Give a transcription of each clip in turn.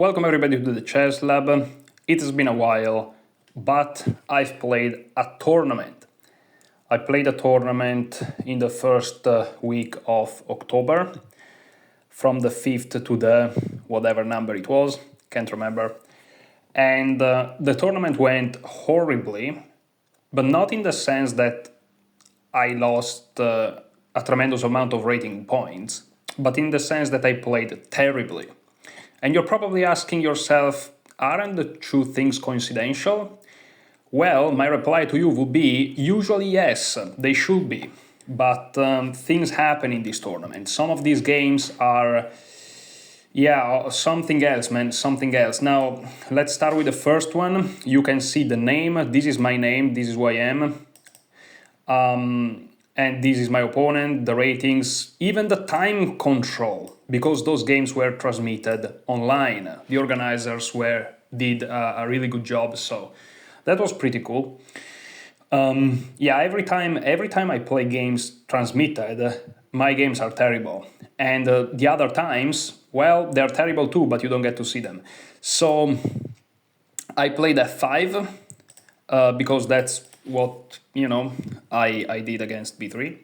Welcome everybody to the Chess Lab. It has been a while, but I've played a tournament. I played a tournament in the first week of October, from the 5th to the whatever number it was, can't remember. And the tournament went horribly, but not in the sense that I lost a tremendous amount of rating points, but in the sense that I played terribly. And you're probably asking yourself, aren't the two things coincidental? Well, my reply to you would be, usually yes, they should be. But things happen in this tournament. Some of these games are, something else, man, something else. Now, let's start with the first one. You can see the name. This is my name. This is who I am. And this is my opponent, the ratings, even the time control, because those games were transmitted online. The organizers did a really good job, so that was pretty cool. Every time I play games transmitted, my games are terrible, and the other times, well, they're terrible too, but you don't get to see them. So I played f5 because that's what I did against b3,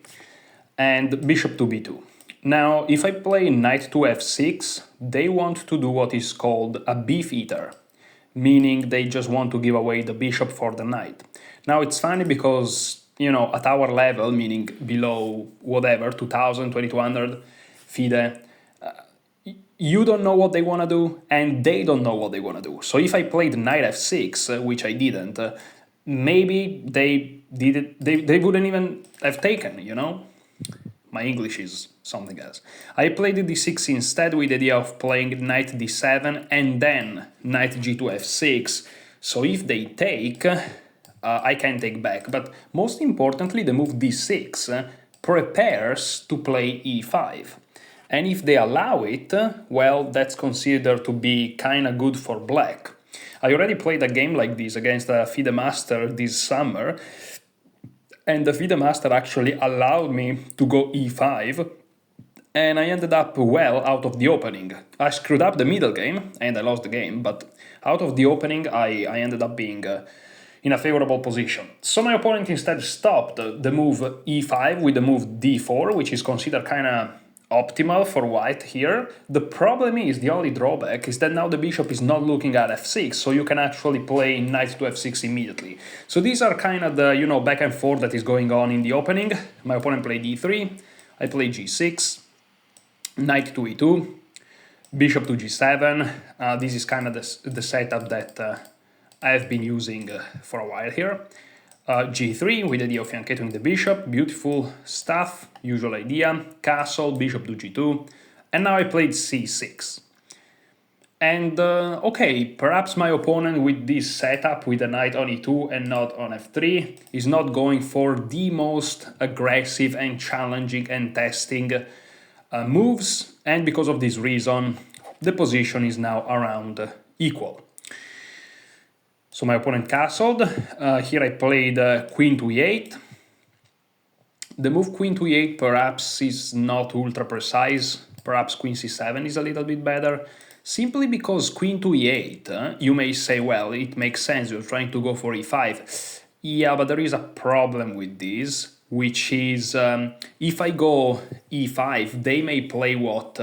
and bishop to b2. Now, if I play knight to f6, they want to do what is called a beef eater, meaning they just want to give away the bishop for the knight. Now, it's funny because, at our level, meaning below whatever, 2000, 2200 FIDE, you don't know what they want to do, and they don't know what they want to do. So if I played knight f6, which I didn't, maybe they wouldn't even have taken, My English is something else. I played d6 instead with the idea of playing knight d7 and then knight g to f6. So if they take, I can take back. But most importantly, the move d6 prepares to play e5. And if they allow it, well, that's considered to be kind of good for black. I already played a game like this against a FIDE Master this summer, and the FIDE Master actually allowed me to go e5, and I ended up well out of the opening. I screwed up the middle game, and I lost the game, but out of the opening I ended up being in a favorable position. So my opponent instead stopped the move e5 with the move d4, which is considered kind of optimal for white here. The problem is, the only drawback is that now the bishop is not looking at f6, so you can actually play knight to f6 immediately. So these are kind of the, back and forth that is going on in the opening. My opponent played e3, I played g6, knight to e2, bishop to g7. This is kind of the setup that I've been using for a while here. G3 with the idea of fianchettoing the bishop, beautiful stuff, usual idea, castle, bishop to g2, and now I played c6. And okay, perhaps my opponent with this setup with the knight on e2 and not on f3 is not going for the most aggressive and challenging and testing moves, and because of this reason, the position is now around equal. So my opponent castled. Here I played queen to e8. The move queen to e8 perhaps is not ultra precise. Perhaps queen c7 is a little bit better. Simply because queen to e8, you may say, well, it makes sense, you're trying to go for e5. Yeah, but there is a problem with this, which is if I go e5, they may play what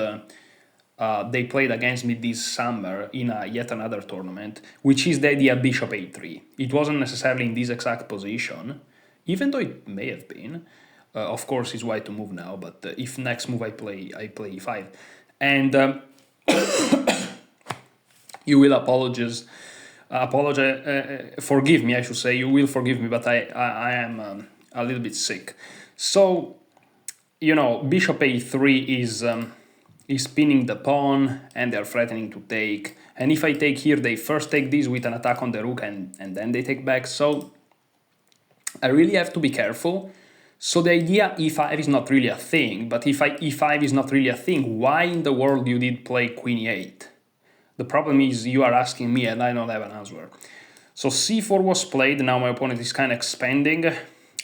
they played against me this summer in yet another tournament, which is the idea bishop a3. It wasn't necessarily in this exact position, even though it may have been. Of course, it's white to move now, but if next move I play e5. And you will forgive me, I should say, you will forgive me, but I am a little bit sick. So, bishop a3 is pinning the pawn, and they're threatening to take. And if I take here, they first take this with an attack on the rook, and then they take back. So I really have to be careful. So the idea e5 is not really a thing, but if e5 is not really a thing, why in the world you did play queen e8? The problem is you are asking me and I don't have an answer. So c4 was played, now my opponent is kind of expanding,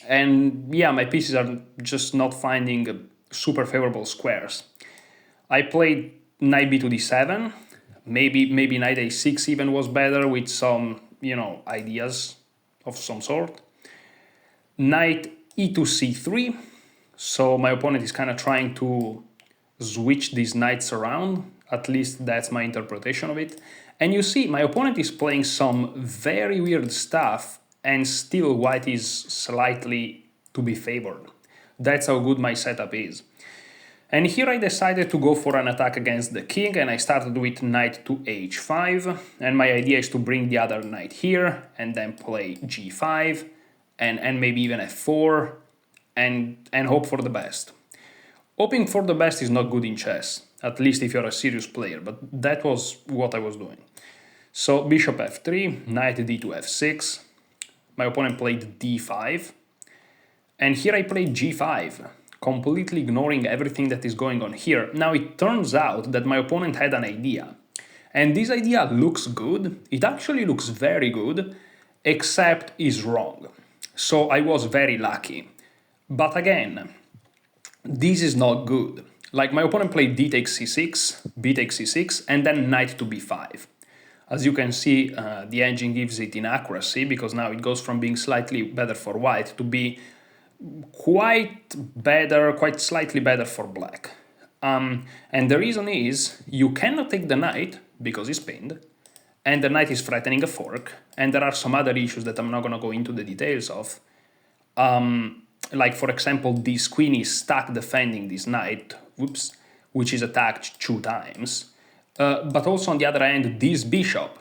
and yeah, my pieces are just not finding super favorable squares. I played knight b to d7, Maybe knight a6 even was better with some, ideas of some sort. Knight e to c3. So my opponent is kind of trying to switch these knights around. At least that's my interpretation of it. And you see, my opponent is playing some very weird stuff, and still white is slightly to be favored. That's how good my setup is. And here I decided to go for an attack against the king, and I started with knight to h5, and my idea is to bring the other knight here, and then play g5, and maybe even f4, and hope for the best. Hoping for the best is not good in chess, at least if you're a serious player, but that was what I was doing. So bishop f3, knight d to f6, my opponent played d5, and here I played g5, completely ignoring everything that is going on here. Now it turns out that my opponent had an idea, and this idea looks good, it actually looks very good, except is wrong. So I was very lucky. But again, this is not good. Like, my opponent played d takes c6, b takes c6, and then knight to b5. As you can see, the engine gives it inaccuracy, because now it goes from being slightly better for white to be quite slightly better for black. And the reason is, you cannot take the knight, because it's pinned, and the knight is threatening a fork, and there are some other issues that I'm not going to go into the details of. Like, for example, this queen is stuck defending this knight, which is attacked 2 times. But also on the other hand, this bishop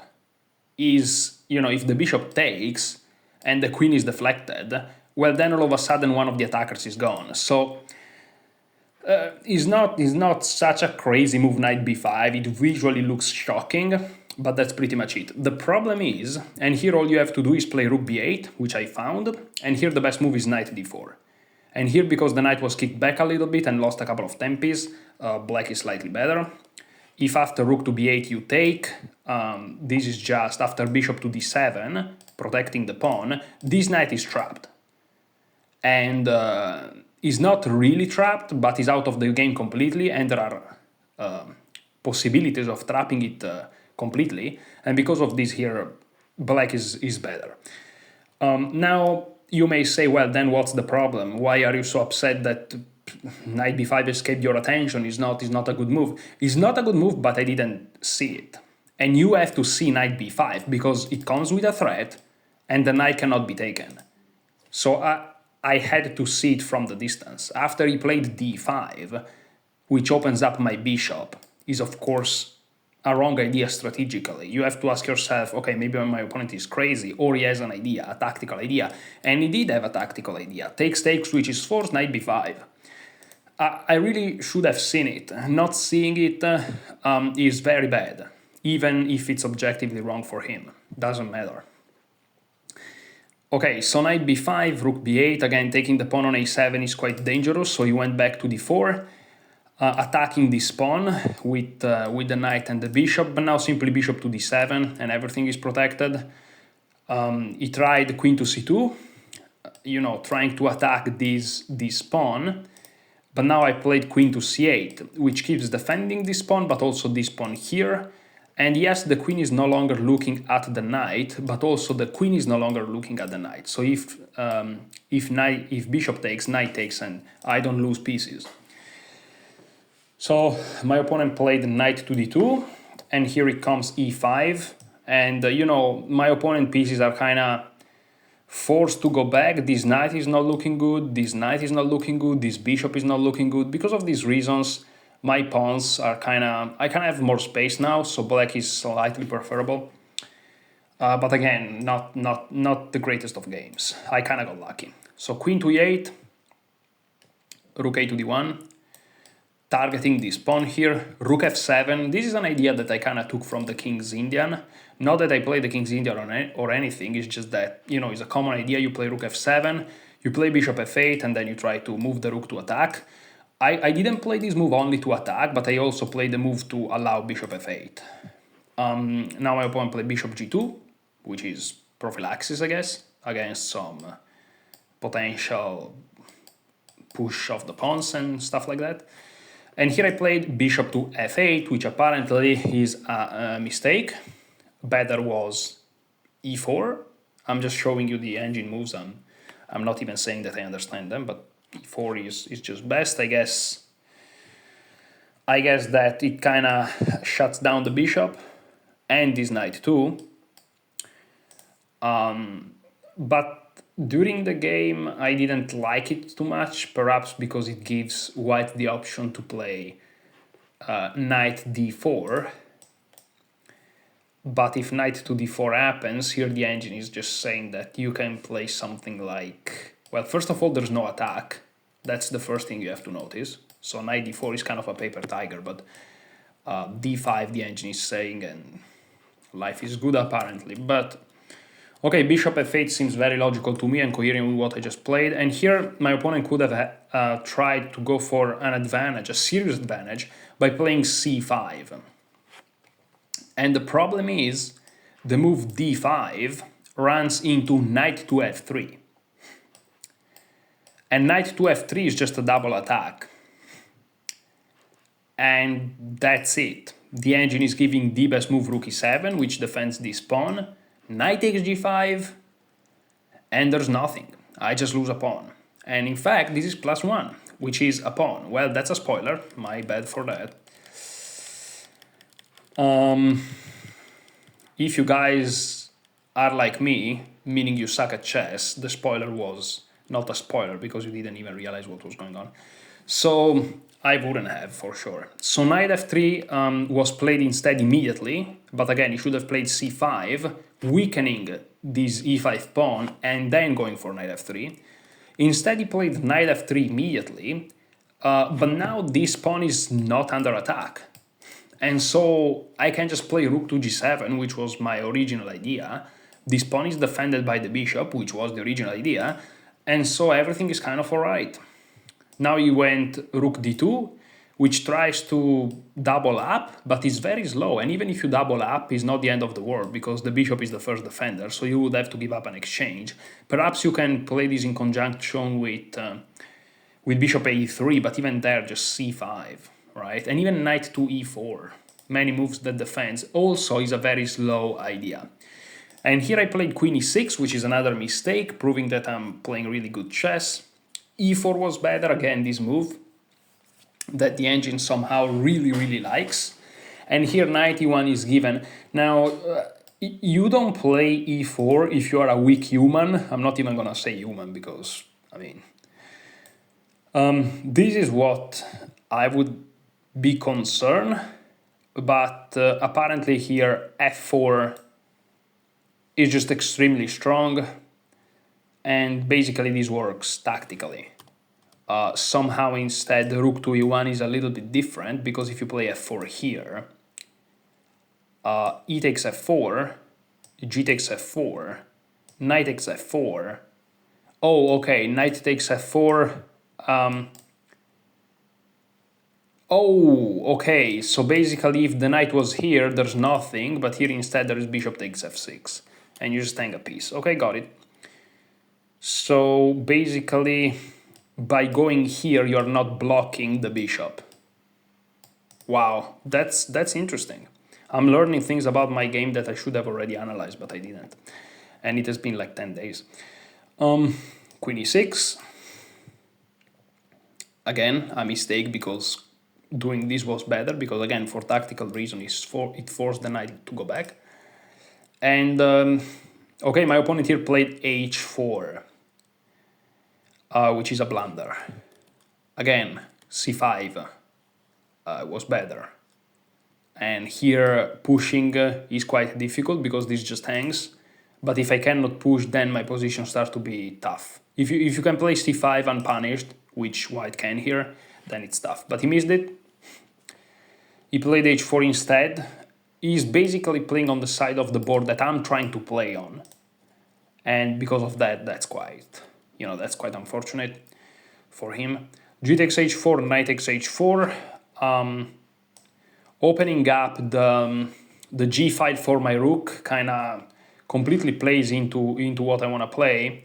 is, if the bishop takes and the queen is deflected, well, then all of a sudden one of the attackers is gone. So it's not such a crazy move, knight b5. It visually looks shocking, but that's pretty much it. The problem is, and here all you have to do is play rook b8, which I found, and here the best move is knight d4. And here, because the knight was kicked back a little bit and lost a couple of tempis, black is slightly better. If after rook to b8 you take, this is just after bishop to d7, protecting the pawn, this knight is trapped. And is not really trapped, but is out of the game completely, and there are possibilities of trapping it completely, and because of this here, black is better. Now, you may say, well, then what's the problem? Why are you so upset that knight b5 escaped your attention? Is not a good move. It's not a good move, but I didn't see it. And you have to see knight b5, because it comes with a threat, and the knight cannot be taken. So I had to see it from the distance. After he played d5, which opens up my bishop, is of course a wrong idea strategically. You have to ask yourself, okay, maybe my opponent is crazy, or he has an idea, a tactical idea. And he did have a tactical idea. Takes, which is forced, knight b5. I really should have seen it. Not seeing it is very bad, even if it's objectively wrong for him. Doesn't matter. Okay, so knight b5, rook b8, again taking the pawn on a7 is quite dangerous, so he went back to d4, attacking this pawn with the knight and the bishop, but now simply bishop to d7 and everything is protected. He tried queen to c2, trying to attack this pawn, but now I played queen to c8, which keeps defending this pawn, but also this pawn here. And yes, the queen is no longer looking at the knight, but also the queen is no longer looking at the knight. So if bishop takes, knight takes, and I don't lose pieces. So my opponent played knight to d2, and here it comes e5. And my opponent pieces are kind of forced to go back. This knight is not looking good, this knight is not looking good, this bishop is not looking good. Because of these reasons, my pawns are I kind of have more space now, so black is slightly preferable. But again, not the greatest of games. I kind of got lucky. So queen to e8, rook a to d1, targeting this pawn here, rook f7. This is an idea that I kind of took from the King's Indian. Not that I play the King's Indian or anything, it's just that, it's a common idea. You play rook f7, you play bishop f8, and then you try to move the rook to attack. I didn't play this move only to attack, but I also played the move to allow bishop f8. Now my opponent played bishop g2, which is prophylaxis, I guess, against some potential push of the pawns and stuff like that. And here I played bishop to f8, which apparently is a mistake. Better was e4. I'm just showing you the engine moves. I'm not even saying that I understand them, but e4 is just best, I guess. I guess that it kind of shuts down the bishop and this knight too. But during the game, I didn't like it too much, perhaps because it gives white the option to play knight d4. But if knight to d4 happens, here the engine is just saying that you can play something like... Well, first of all, there's no attack. That's the first thing you have to notice. So knight d4 is kind of a paper tiger, but d5 the engine is saying, and life is good apparently. But okay, bishop f8 seems very logical to me and coherent with what I just played. And here my opponent could have tried to go for an advantage, a serious advantage, by playing c5. And the problem is the move d5 runs into knight to f3. And knight to f3 is just a double attack. And that's it. The engine is giving the best move rook e7, which defends this pawn. Knight takes g5, and there's nothing. I just lose a pawn. And in fact, this is +1, which is a pawn. Well, that's a spoiler. My bad for that. If you guys are like me, meaning you suck at chess, the spoiler was not a spoiler because you didn't even realize what was going on. So I wouldn't have, for sure. So knight f3 was played instead immediately, but again, you should have played c5, weakening this e5 pawn and then going for knight f3. Instead, he played knight f3 immediately, but now this pawn is not under attack. And so I can just play rook to g7, which was my original idea. This pawn is defended by the bishop, which was the original idea, and so everything is kind of alright. Now he went rook d2, which tries to double up, but is very slow. And even if you double up, it's not the end of the world, because the bishop is the first defender, so you would have to give up an exchange. Perhaps you can play this in conjunction with bishop a3, but even there, just c5, right? And even knight to e4, many moves that defends, also is a very slow idea. And here I played queen e6, which is another mistake, proving that I'm playing really good chess. e4 was better, again, this move that the engine somehow really likes. And here knight e1 is given. Now, you don't play e4 if you are a weak human. I'm not even gonna say human because, I mean... this is what I would be concerned, but apparently here f4 is just extremely strong, and basically this works tactically. Somehow instead rook to e1 is a little bit different, because if you play f4 here, e takes f4, g takes f4, knight takes f4, oh okay, knight takes f4, oh, okay, so basically if the knight was here, there's nothing, but here instead there is bishop takes f6, and you just hang a piece. Okay, got it. So basically, by going here, you're not blocking the bishop. Wow, that's interesting. I'm learning things about my game that I should have already analyzed, but I didn't. And it has been like 10 days. Queen e6. Again, a mistake, because doing this was better, because again, for tactical reasons, it forced the knight to go back. And, okay, my opponent here played h4, which is a blunder. Again, c5 was better. And here pushing is quite difficult, because this just hangs. But if I cannot push, then my position starts to be tough. If you can play c5 unpunished, which white can here, then it's tough. But he missed it. He played h4 instead. He's basically playing on the side of the board that I'm trying to play on. And because of that, that's quite unfortunate for him. G takes h4, knight takes h4, opening up the g file for my rook, kind of completely plays into what I want to play.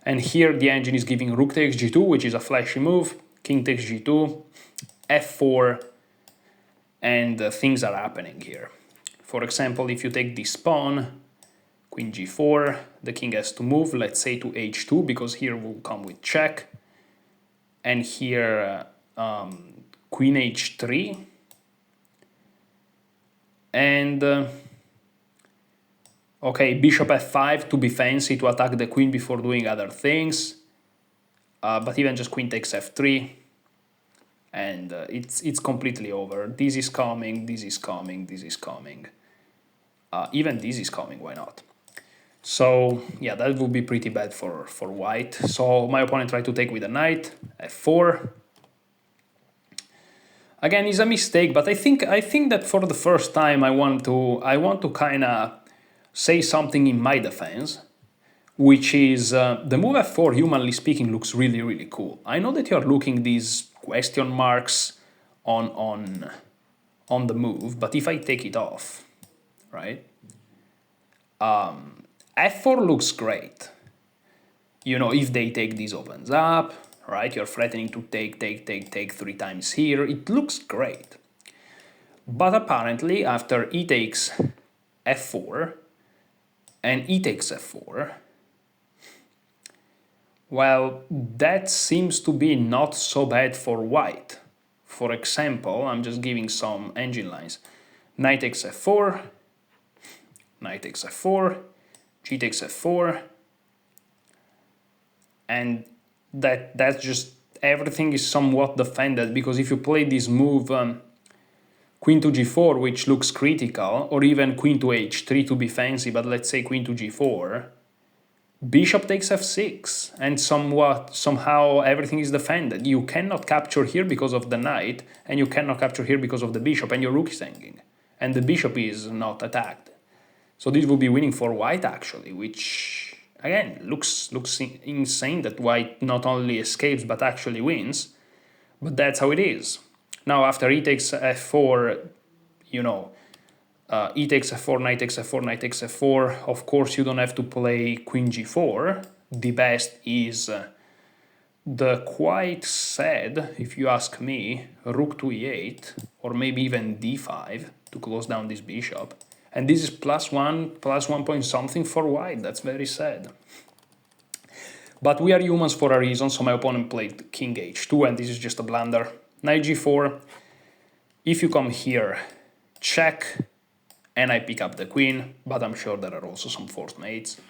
And here the engine is giving rook takes g2, which is a flashy move, king takes g2, f4, and things are happening here. For example, if you take this pawn, queen g4, the king has to move, let's say to h2, because here will come with check. And here, queen h3. And, okay, bishop f5 to be fancy, to attack the queen before doing other things. But even just queen takes f3. And it's completely over. This is coming, this is coming, this is coming. Even this is coming, why not? So yeah, that would be pretty bad for white. So my opponent tried to take with a knight, f4. Again, it's a mistake, but I think that for the first time I want to kind of say something in my defense, which is the move f4, humanly speaking, looks really, really cool. I know that you're looking these question marks on the move, but if I take it off, right? F4 looks great. You know, if they take, this opens up, right? You're threatening to take 3 times here. It looks great. But apparently, after e takes f4 and e takes f4, well, that seems to be not so bad for white. For example, I'm just giving some engine lines. Knight takes f4, knight takes f4, g takes f4, and that's just, everything is somewhat defended, because if you play this move queen to g4, which looks critical, or even queen to h3 to be fancy, but let's say queen to g4, bishop takes f6, and somehow everything is defended. You cannot capture here because of the knight, and you cannot capture here because of the bishop, and your rook is hanging, and the bishop is not attacked. So this would be winning for white, actually, which, again, looks insane that white not only escapes but actually wins, but that's how it is. Now, after e takes f4, you know, e takes f4, knight takes f4, knight takes f4. Of course, you don't have to play queen g4. The best is the quite sad, if you ask me, rook to e8, or maybe even d5 to close down this bishop. And this is +1 point something for white. That's very sad. But we are humans for a reason, so my opponent played king h2, and this is just a blunder. Knight g4. If you come here, check, and I pick up the queen, but I'm sure there are also some forced mates.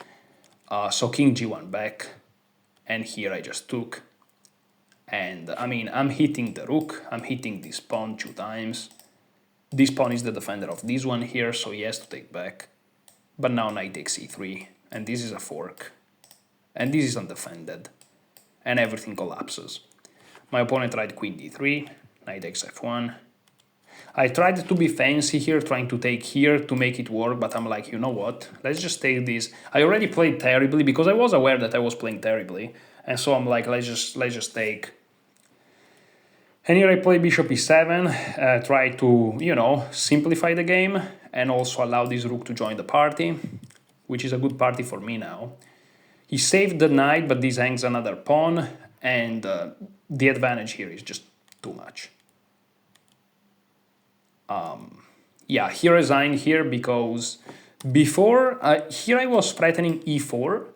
So king g1 back, and here I just took. And I mean, I'm hitting the rook, I'm hitting this pawn 2 times. This pawn is the defender of this one here, so he has to take back. But now knight takes e3, and this is a fork. And this is undefended. And everything collapses. My opponent tried queen d3, knight takes f1. I tried to be fancy here, trying to take here to make it work, but I'm like, you know what, let's just take this. I already played terribly, because I was aware that I was playing terribly. And so I'm like, let's just take. And here I play bishop e7, try to, you know, simplify the game, and also allow this rook to join the party, which is a good party for me now. He saved the knight, but this hangs another pawn, and the advantage here is just too much. Yeah, he resigned here because before, here I was threatening e4,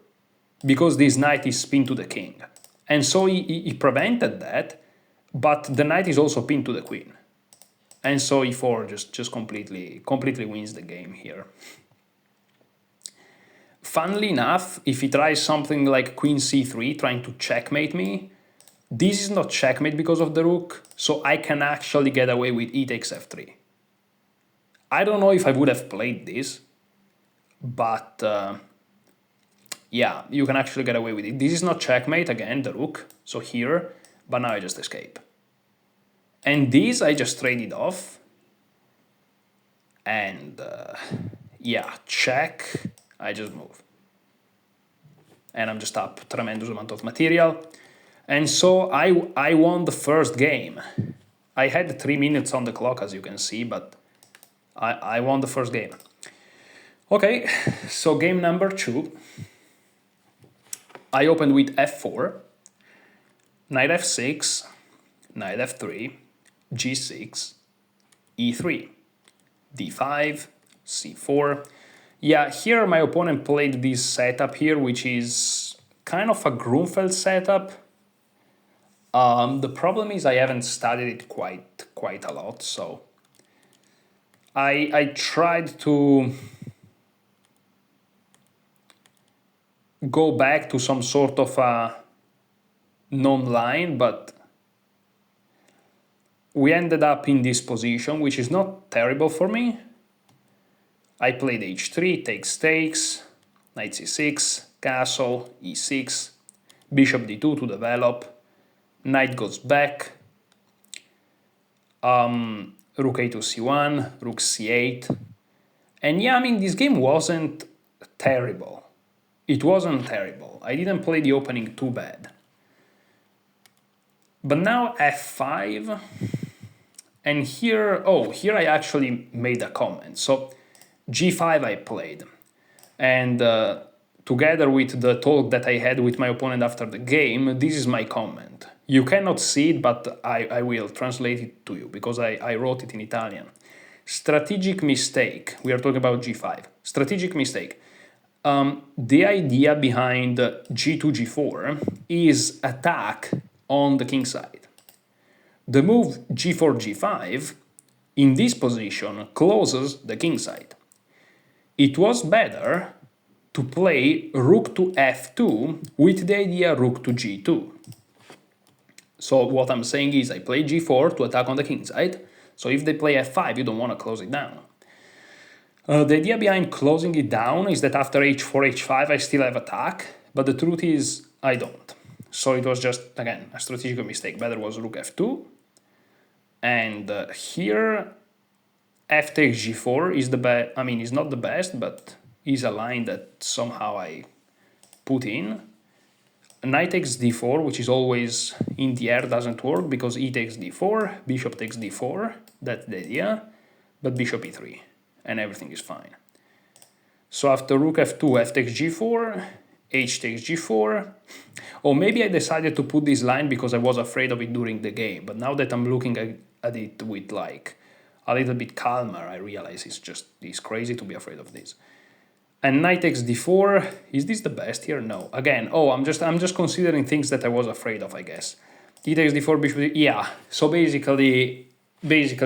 because this knight is pinned to the king. And so he prevented that. But the knight is also pinned to the queen. And so e4 just completely wins the game here. Funnily enough, if he tries something like queen c3, trying to checkmate me, this is not checkmate because of the rook, so I can actually get away with e takes f3. I don't know if I would have played this, but yeah, you can actually get away with it. This is not checkmate, again, the rook, so here, but now I just escape. And this I just traded off. And yeah, check, I just move. And I'm just up tremendous amount of material. And so I won the first game. I had 3 minutes on the clock, as you can see, but I won the first game. Okay, so game number 2. I opened with f4, knight f6, knight f3, g6, e3, d5, c4. Yeah, here my opponent played this setup here, which is kind of a Grunfeld setup. The problem is I haven't studied it quite a lot, so I tried to go back to some sort of a known line, but we ended up in this position, which is not terrible for me. I played h3, takes, knight c6, castle, e6, bishop d2 to develop, knight goes back, rook a to c1, rook c8. And yeah, I mean, this game wasn't terrible. It wasn't terrible. I didn't play the opening too bad. But now f5, and here I actually made a comment. So g5 I played, and together with the talk that I had with my opponent after the game, this is my comment. You cannot see it, but I will translate it to you, because I wrote it in Italian. Strategic mistake. We are talking about g5. Strategic mistake. The idea behind g2, g4 is attack on the king side. The move g4, g5 in this position closes the king side. It was better to play rook to f2 with the idea rook to g2. So what I'm saying is I play g4 to attack on the king side, so if they play f5 you don't want to close it down. The idea behind closing it down is that after h4, h5 I still have attack, but the truth is I don't. So it was just, again, a strategic mistake. Better was rook f2, and here f takes g4 is the best. I mean, it's not the best, but is a line that somehow I put in. Knight takes d4, which is always in the air, doesn't work because e takes d4, bishop takes d4, that's the idea, but bishop e3, and everything is fine. So after rook f2, f takes g4, h takes g4. Or maybe I decided to put this line because I was afraid of it during the game, but now that I'm looking at it with like a little bit calmer, I realize it's crazy to be afraid of this. And knight takes d4, is this the best here? No. Again, I'm just considering things that I was afraid of, I guess. E takes d4, bishop, yeah. So basically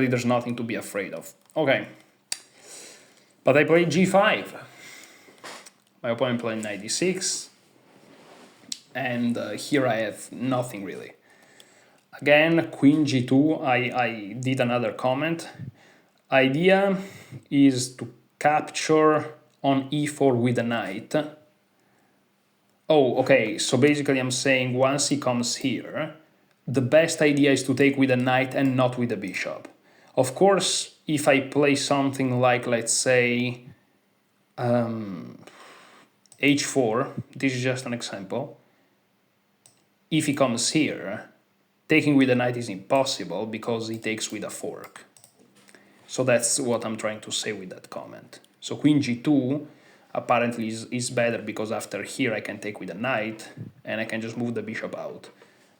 there's nothing to be afraid of. Okay. But I played g5. My opponent played knight d6. And here I have nothing really. Again, queen g2, I did another comment. Idea is to capture on e4 with a knight. Okay, so basically I'm saying once he comes here, the best idea is to take with a knight and not with a bishop. Of course, if I play something like, let's say, h4, this is just an example, if he comes here, taking with a knight is impossible because he takes with a fork. So that's what I'm trying to say with that comment. So queen g2 apparently is better because after here I can take with a knight and I can just move the bishop out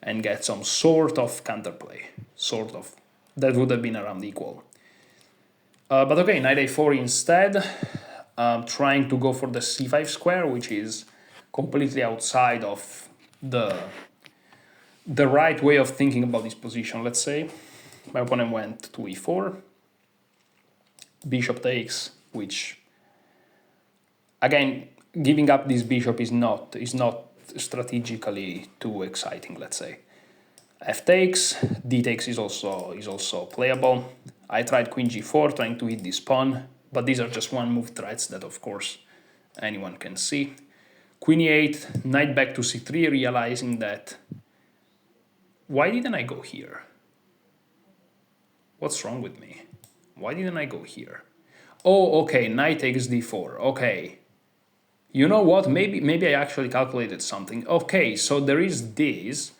and get some sort of counterplay. Sort of. That would have been around equal. But okay, knight a4 instead. Trying to go for the c5 square, which is completely outside of the right way of thinking about this position, let's say. My opponent went to e4. Bishop takes, which, again, giving up this bishop is not strategically too exciting, let's say. F takes, D takes is also playable. I tried queen g4, trying to hit this pawn, but these are just one move threats that, of course, anyone can see. Queen e8, knight back to c3, realizing that, why didn't I go here? What's wrong with me? Why didn't I go here? Okay, knight takes d4, okay. You know what, maybe I actually calculated something. Okay, so there is this,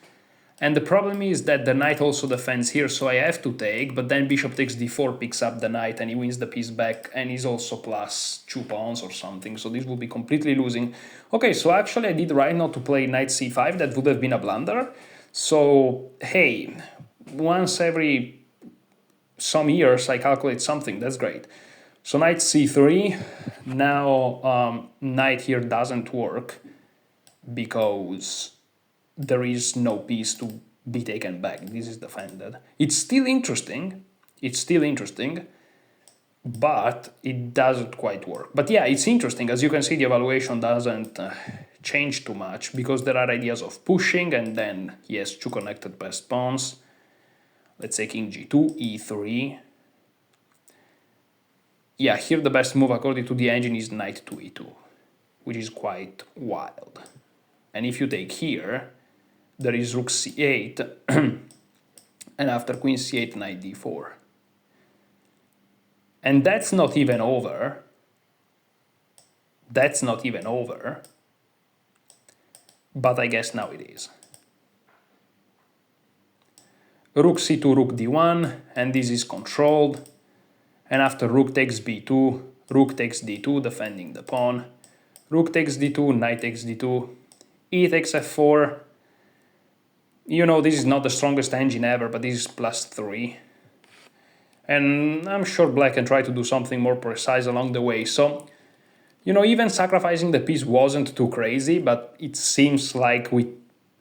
and the problem is that the knight also defends here, so I have to take, but then bishop takes d4 picks up the knight and he wins the piece back, and he's also plus 2 pawns or something, so this will be completely losing. Okay, so actually I did right not to play knight c5, that would have been a blunder. So, hey, once every some years I calculate something, that's great. So knight c3, now knight here doesn't work because there is no piece to be taken back. This is defended. It's still interesting, but it doesn't quite work. But yeah, it's interesting. As you can see, the evaluation doesn't change too much because there are ideas of pushing and then he has two connected passed pawns. Let's say king g2, e3. Yeah, here the best move according to the engine is knight to e2, which is quite wild. And if you take here, there is rook c8, and after queen c8, knight d4. And that's not even over. That's not even over. But I guess now it is. Rook c2, rook d1, and this is controlled. And after rook takes b2, rook takes d2, defending the pawn. Rook takes d2, knight takes d2, e takes f4. You know, this is not the strongest engine ever, but this is +3. And I'm sure black can try to do something more precise along the way. So, you know, even sacrificing the piece wasn't too crazy, but it seems like with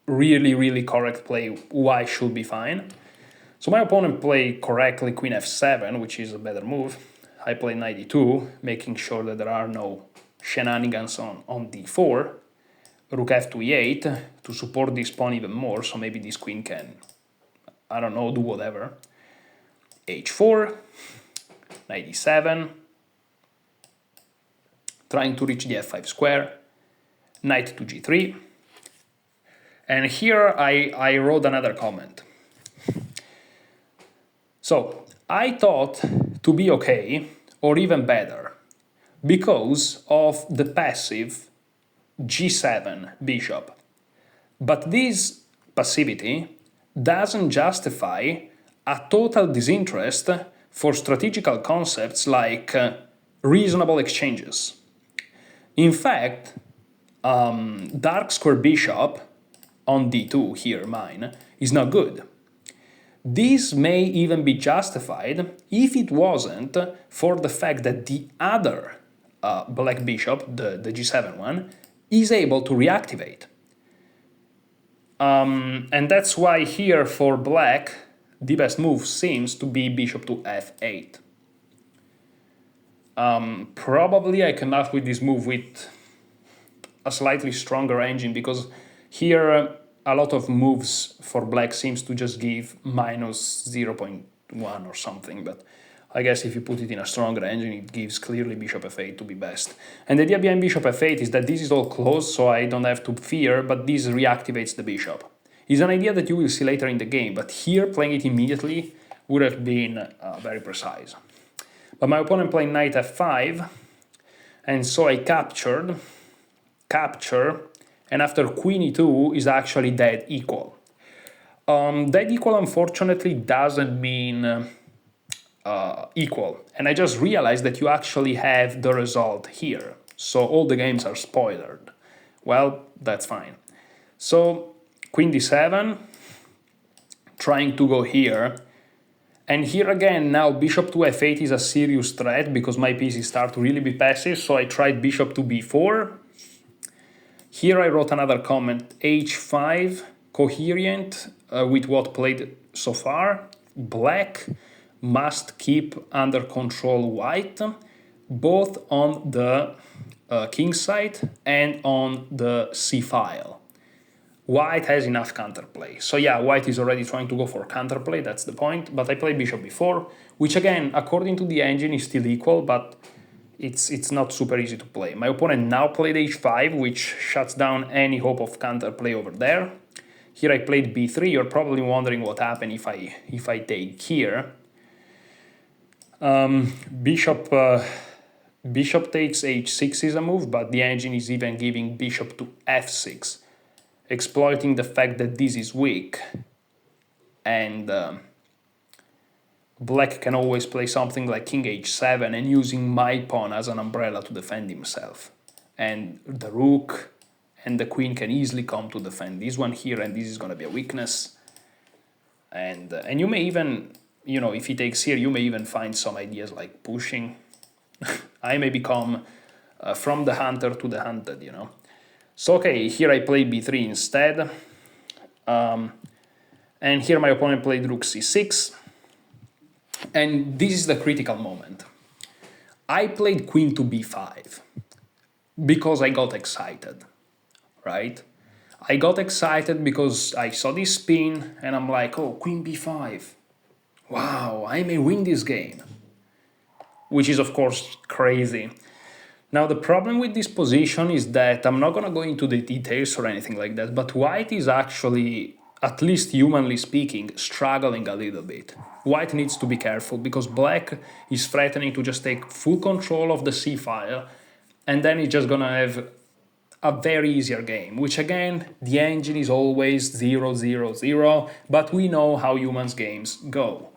really correct play, white should be fine. So my opponent played correctly queen f7, which is a better move. I played knight d2, making sure that there are no shenanigans on d4. Rook f to e8 to support this pawn even more, so maybe this queen can, I don't know, do whatever. h4, knight e7, trying to reach the f5 square, knight to g3. And here I wrote another comment. So I thought to be okay, or even better, because of the passive g7 bishop. But this passivity doesn't justify a total disinterest for strategical concepts like reasonable exchanges. In fact, dark square bishop on d2, here mine, is not good. This may even be justified if it wasn't for the fact that the other black bishop, the g7 one, is able to reactivate. And that's why here for black, the best move seems to be bishop to f8. Probably I come up with this move with a slightly stronger engine, because here a lot of moves for black seems to just give minus 0.1 or something, but I guess if you put it in a stronger engine, it gives clearly bishop f8 to be best. And the idea behind bishop f8 is that this is all closed, so I don't have to fear, but this reactivates the bishop. It's an idea that you will see later in the game, but here playing it immediately would have been very precise. But my opponent played knight f5, and so I capture, and after queen e2 is actually dead equal. Dead equal unfortunately doesn't mean equal, and I just realized that you actually have the result here, so all the games are spoiled. Well, that's fine. So queen d7, trying to go here, and here again now bishop to f8 is a serious threat because my pieces start to really be passive, so I tried bishop to b4. Here I wrote another comment, h5, coherent with what played so far. Black must keep under control white, both on the king side and on the c file. White has enough counterplay. So yeah, white is already trying to go for counterplay, that's the point, but I played bishop b4, which again, according to the engine, is still equal, but it's not super easy to play. My opponent now played h5, which shuts down any hope of counterplay over there. Here I played b3. You're probably wondering what happened if I take here. Bishop takes h6 is a move, but the engine is even giving bishop to f6, exploiting the fact that this is weak, and black can always play something like king h7 and using my pawn as an umbrella to defend himself. And the rook and the queen can easily come to defend this one here, and this is going to be a weakness. And you may even if he takes here, you may even find some ideas like pushing. I may become from the hunter to the hunted. So okay, here I play b3 instead. And here my opponent played rook c6. And this is the critical moment. I played queen to b5 because I got excited, right? I got excited because I saw this spin and I'm like, oh, queen b5. Wow, I may win this game. Which is, of course, crazy. Now, the problem with this position is that I'm not going to go into the details or anything like that, but white is actually, at least humanly speaking, struggling a little bit. White needs to be careful because black is threatening to just take full control of the c-file, and then it's just going to have a very easier game, which again, the engine is always 0, 0, 0, but we know how humans games go.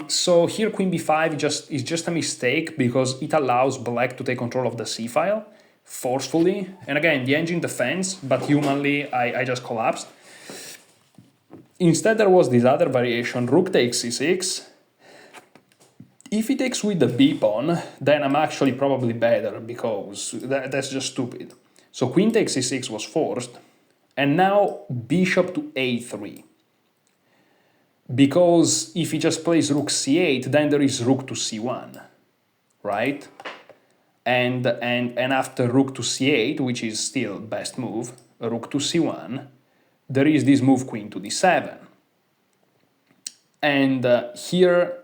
So here queen b5 is just a mistake because it allows black to take control of the c-file forcefully. And again, the engine defends, but humanly I just collapsed. Instead there was this other variation, rook takes c6. If he takes with the b pawn, then I'm actually probably better because that's just stupid. So queen takes c6 was forced, and now bishop to a3. Because if he just plays rook c8, then there is rook to c1, right? And after rook to c8, which is still best move, rook to c1, there is this move queen to d7. And here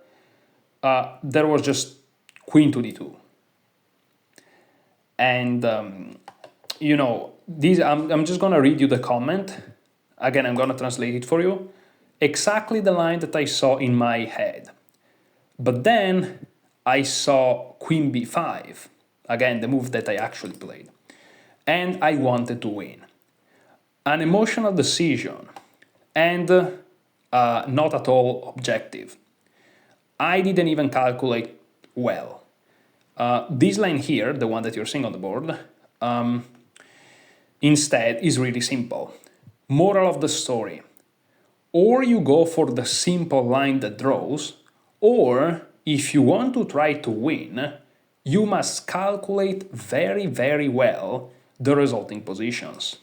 there was just queen to d2. And, I'm just going to read you the comment. Again, I'm going to translate it for you. Exactly the line that I saw in my head. But then I saw queen b5, again, the move that I actually played. And I wanted to win. An emotional decision, and not at all objective. I didn't even calculate well. This line here, the one that you're seeing on the board, instead is really simple. Moral of the story. Or you go for the simple line that draws, or if you want to try to win, you must calculate very, very well the resulting positions.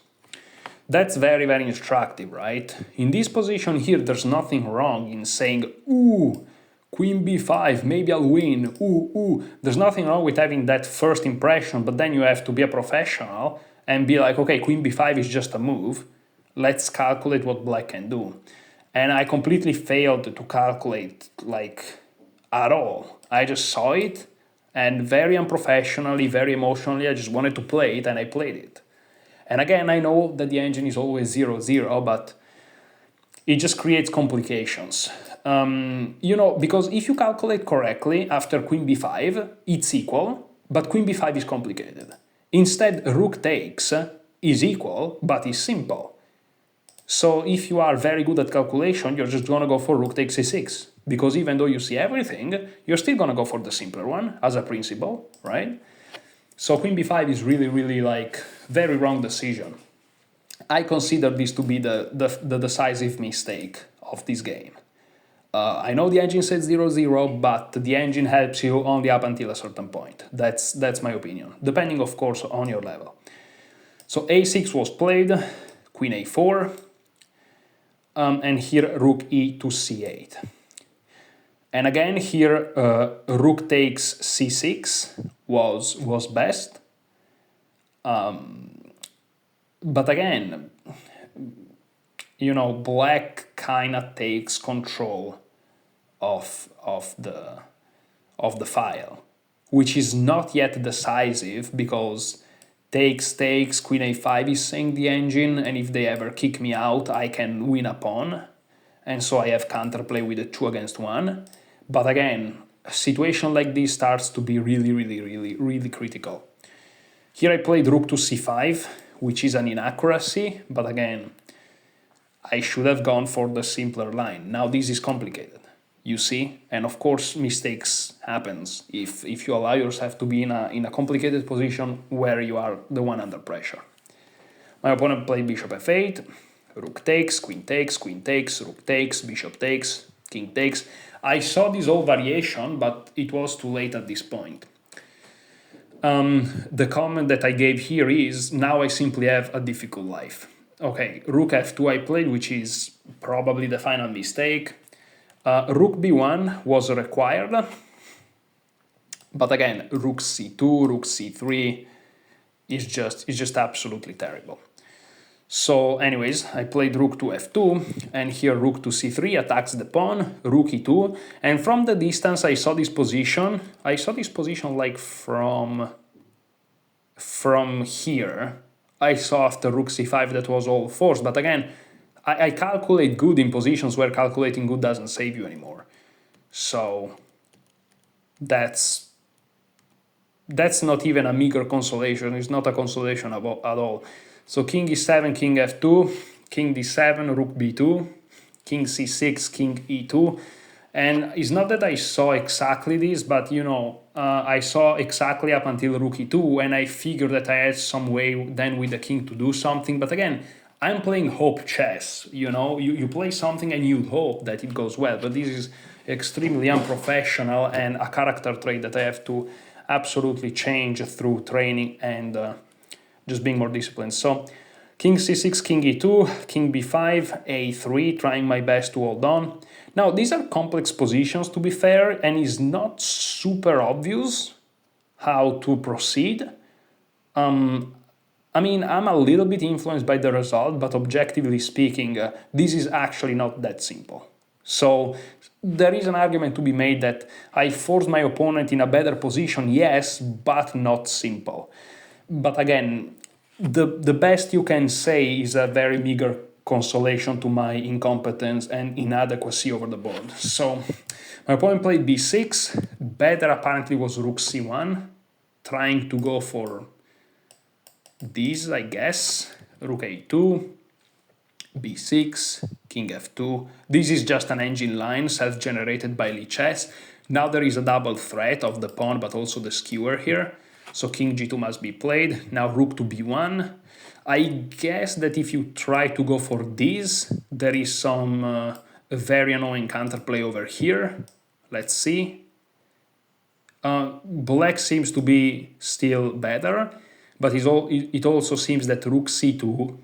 That's very, very instructive, right? In this position here, there's nothing wrong in saying, ooh, queen b5, maybe I'll win, ooh. There's nothing wrong with having that first impression, but then you have to be a professional and be like, okay, queen b5 is just a move. Let's calculate what black can do. And I completely failed to calculate, at all. I just saw it, and very unprofessionally, very emotionally, I just wanted to play it, and I played it. And again, I know that the engine is always 0, 0, but it just creates complications. Because if you calculate correctly, after queen b5, it's equal, but queen b5 is complicated. Instead, rook takes is equal, but is simple. So if you are very good at calculation, you're just going to go for rook takes c6. Because even though you see everything, you're still going to go for the simpler one as a principle, right? So queen b5 is really, really very wrong decision. I consider this to be the decisive mistake of this game. I know the engine says 0, 0, but the engine helps you only up until a certain point. That's my opinion, depending, of course, on your level. So a6 was played, queen a4, and here rook e to c8. And again, here rook takes c6 was best. But again, black kind of takes control of the file, which is not yet decisive because takes, queen a5 is saying the engine, and if they ever kick me out, I can win a pawn. And so I have counterplay with a 2 against 1. But again, a situation like this starts to be really, really, really, really critical. Here I played rook to c5, which is an inaccuracy, but again, I should have gone for the simpler line. Now this is complicated, you see? And of course, mistakes happens if you allow yourself to be in a complicated position where you are the one under pressure. My opponent played bishop f8, rook takes, queen takes, rook takes, bishop takes, king takes. I saw this whole variation, but it was too late at this point. The comment that I gave here is, now I simply have a difficult life. Okay, rook f2 I played, which is probably the final mistake. Rook b1 was required, but again, rook c2, rook c3 is just absolutely terrible. So anyways, I played rook to f2, and here rook to c3 attacks the pawn, rook e2, and from the distance I saw this position. I saw this position like from here. I saw after rook c5 that was all forced, but again, I calculate good in positions where calculating good doesn't save you anymore. So that's not even a meager consolation. It's not a consolation at all. So king e7, king f2, king d7, rook b2, king c6, king e2. And it's not that I saw exactly this, but I saw exactly up until rook e2, and I figured that I had some way then with the king to do something. But again, I'm playing hope chess. You play something and you hope that it goes well, but this is extremely unprofessional and a character trait that I have to absolutely change through training and just being more disciplined. So king c6, king e2, king b5, a3, trying my best to hold on. Now, these are complex positions, to be fair, and it's not super obvious how to proceed. I mean, I'm a little bit influenced by the result, but objectively speaking, this is actually not that simple. So there is an argument to be made that I forced my opponent in a better position, yes, but not simple. But again, the best you can say is a very meager consolation to my incompetence and inadequacy over the board. So my opponent played b6. Better apparently was rook c1, trying to go for this, I guess. Rook a2, b6, king f2. This is just an engine line self-generated by Lichess. Now there is a double threat of the pawn, but also the skewer here. So king g2 must be played. Now rook to b1. I guess that if you try to go for this, there is some very annoying counterplay over here. Let's see. Black seems to be still better, but it also seems that rook c2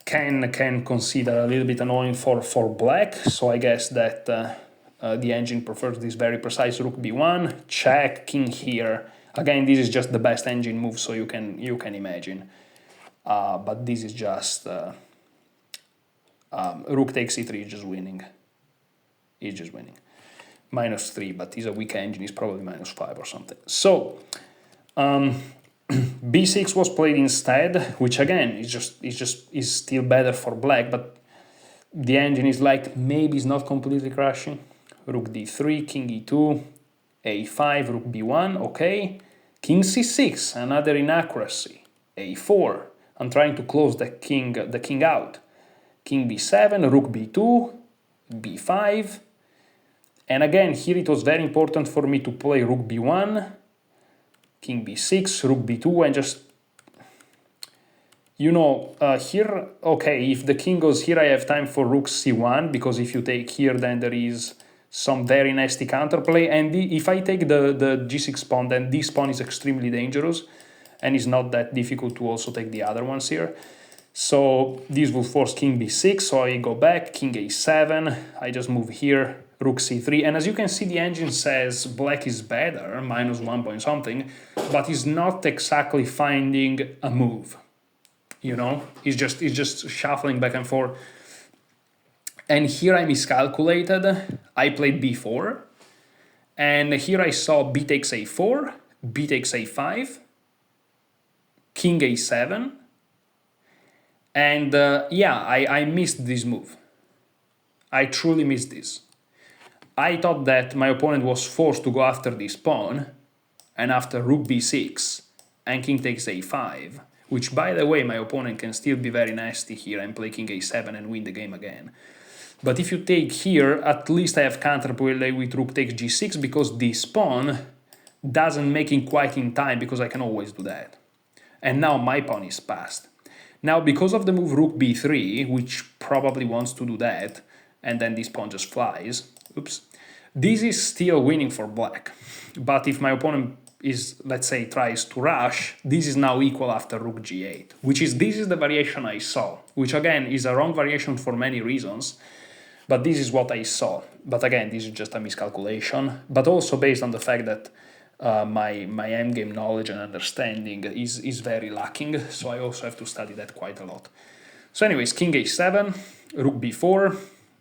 can consider a little bit annoying for black. So I guess that the engine prefers this very precise rook b1, check, king here. Again, this is just the best engine move, so you can imagine. But this is just rook takes e3 is just winning. It's just winning. -3, but he's a weak engine. He's probably -5 or something. So b6 was played instead, which again is still better for black. But the engine is like maybe it's not completely crashing. Rook d3, king e2, a5, rook b1. Okay. King c6, another inaccuracy. a4. I'm trying to close the king out. King b7, rook b2, b5. And again, here it was very important for me to play rook b1, king b6, rook b2, and just, here, okay, if the king goes here, I have time for rook c1, because if you take here, then there is some very nasty counterplay, and if I take the g6 pawn, then this pawn is extremely dangerous, and it's not that difficult to also take the other ones here. So this will force king b6, so I go back, king a7, I just move here, rook c3, and as you can see, the engine says black is better, -1 point something, but is not exactly finding a move. It's just shuffling back and forth. And here I miscalculated. I played b4, and here I saw b takes a4, b takes a5, king a7, and I missed this move. I truly missed this. I thought that my opponent was forced to go after this pawn, and after rook b6 and king takes a5, which, by the way, my opponent can still be very nasty here and play king a7 and win the game again. But if you take here, at least I have counterplay with rook takes g6, because this pawn doesn't make it quite in time, because I can always do that. And now my pawn is passed. Now, because of the move rook b3, which probably wants to do that, and then this pawn just flies, oops, this is still winning for black. But if my opponent is, let's say, tries to rush, this is now equal after rook g8, this is the variation I saw, which again is a wrong variation for many reasons, but this is what I saw. But again, this is just a miscalculation, but also based on the fact that my endgame knowledge and understanding is very lacking, so I also have to study that quite a lot. So anyways, king a7, rook b4.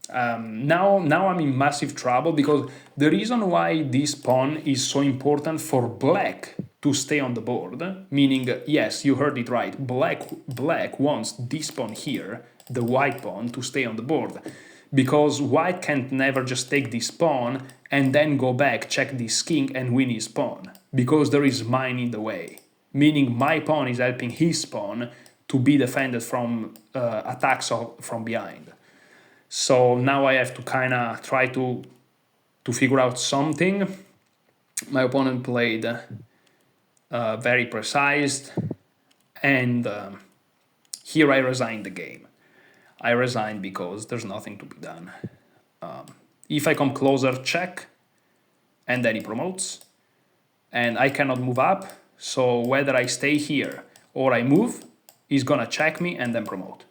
Now I'm in massive trouble, because the reason why this pawn is so important for black to stay on the board, meaning, yes, you heard it right, black wants this pawn here, the white pawn, to stay on the board, because white can't never just take this pawn and then go back, check this king and win his pawn, because there is mine in the way, meaning my pawn is helping his pawn to be defended from attacks from behind. So now I have to kind of try to figure out something. My opponent played very precise, and here I resigned the game. I resigned because there's nothing to be done. If I come closer, check, and then he promotes, and I cannot move up, so whether I stay here or I move, he's gonna check me and then promote,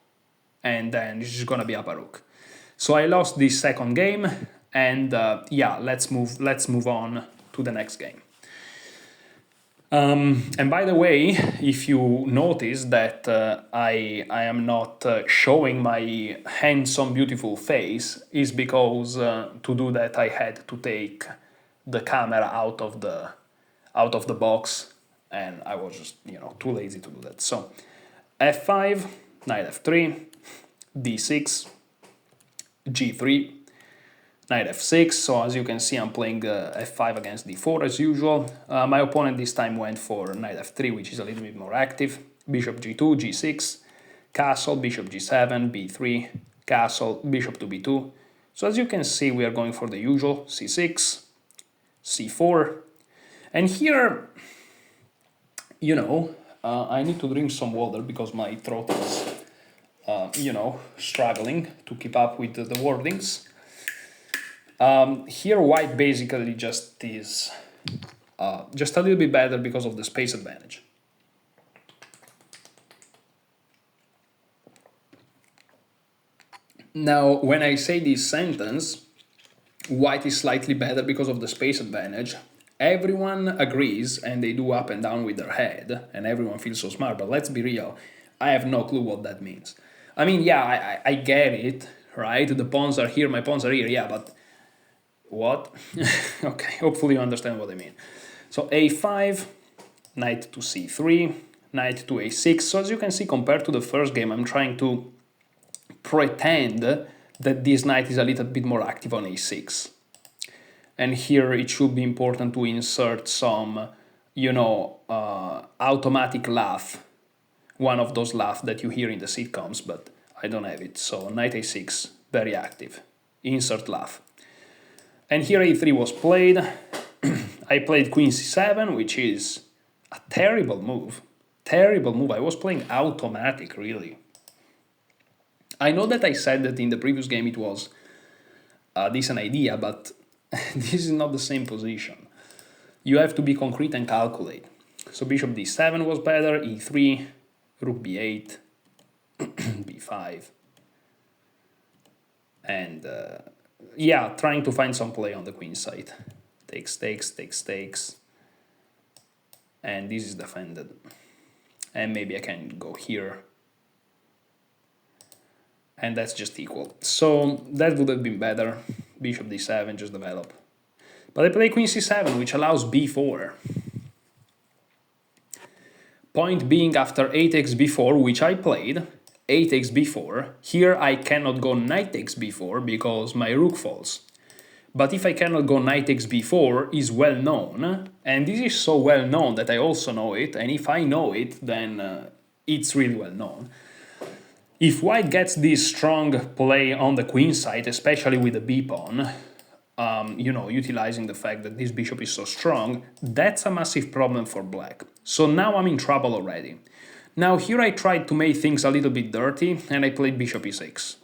and then it's just gonna be up a rook. So I lost this second game, and yeah, let's move on to the next game. And by the way, if you notice that I am not showing my handsome, beautiful face, is because to do that I had to take the camera out of the box, and I was just too lazy to do that. So f5, knight f3, d6, g3, knight f6. So as you can see, I'm playing f5 against d4 as usual. My opponent this time went for knight f3, which is a little bit more active. Bishop g2, g6, castle, bishop g7, b3, castle, bishop to b2. So as you can see, we are going for the usual, c6, c4. And here, I need to drink some water because my throat is struggling to keep up with the wordings. Here white basically just is just a little bit better because of the space advantage. Now, when I say this sentence, white is slightly better because of the space advantage, everyone agrees and they do up and down with their head and everyone feels so smart, but let's be real, I have no clue what that means. I mean, yeah, I get it, right? The pawns are here, my pawns are here, yeah, but what? Okay, hopefully you understand what I mean. So a5, knight to c3, knight to a6. So as you can see, compared to the first game, I'm trying to pretend that this knight is a little bit more active on a6. And here it should be important to insert some, automatic laugh. One of those laughs that you hear in the sitcoms, but I don't have it. So knight a6, very active. Insert laugh. And here a3 was played. I played queen c7, which is a terrible move. Terrible move. I was playing automatic, really. I know that I said that in the previous game it was a decent idea, but this is not the same position. You have to be concrete and calculate. So bishop d7 was better, e3, rook b8, b5. And yeah, trying to find some play on the queen side. Takes, takes, takes, takes. And this is defended. And maybe I can go here. And that's just equal. So that would have been better. Bishop d7, just develop. But I play queen c7, which allows b4. Point being, after a takes b4, which I played, a takes b4, here I cannot go knight takes b4 because my rook falls. But if I cannot go knight takes b4 is well known, and this is so well known that I also know it, and if I know it, then it's really well known. If white gets this strong play on the queen side, especially with the b-pawn, utilizing the fact that this bishop is so strong, that's a massive problem for black. So now I'm in trouble already. Now here I tried to make things a little bit dirty, and I played bishop e6.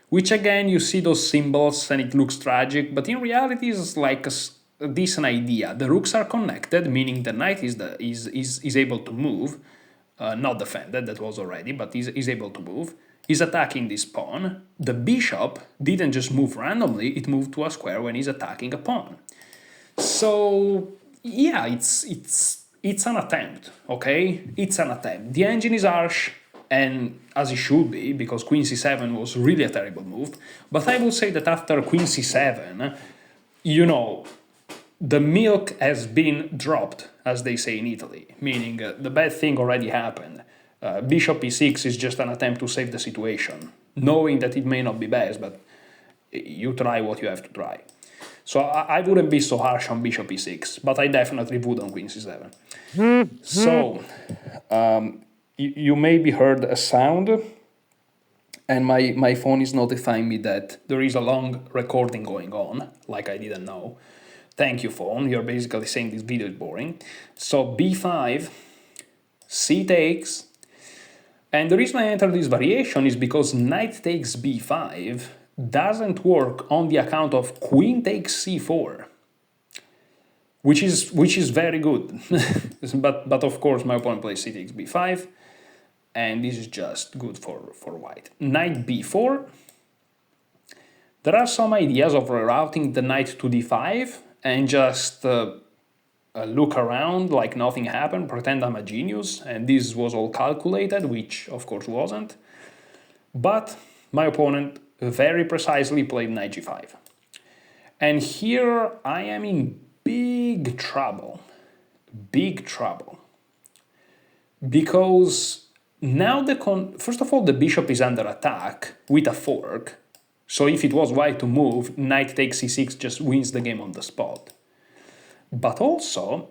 which again, you see those symbols and it looks tragic, but in reality it's like a decent idea. The rooks are connected, meaning the knight is able to move, not defended, that was already, but is able to move, is attacking this pawn. The bishop didn't just move randomly, it moved to a square when he's attacking a pawn. So yeah, it's an attempt, okay? It's an attempt. The engine is harsh, and as it should be, because queen c7 was really a terrible move. But I would say that after queen c7, you know, the milk has been dropped, as they say in Italy, meaning the bad thing already happened. Bishop e6 is just an attempt to save the situation, knowing that it may not be best, but you try what you have to try. So I wouldn't be so harsh on bishop e6, but I definitely would on queen c7. So you maybe heard a sound, and my phone is notifying me that there is a long recording going on, like I didn't know. Thank you, phone. You're basically saying this video is boring. So b5, c takes, and the reason I entered this variation is because knight takes b5 doesn't work on the account of queen takes c4, which is very good. but of course my opponent plays c takes b5, and this is just good for white. Knight b4. There are some ideas of rerouting the knight to d5 and just look around like nothing happened, pretend I'm a genius, and this was all calculated, which of course wasn't. But my opponent very precisely played knight g5. And here I am in big trouble. Big trouble. Because now first of all, the bishop is under attack with a fork. So if it was white to move, knight takes c6 just wins the game on the spot. But also,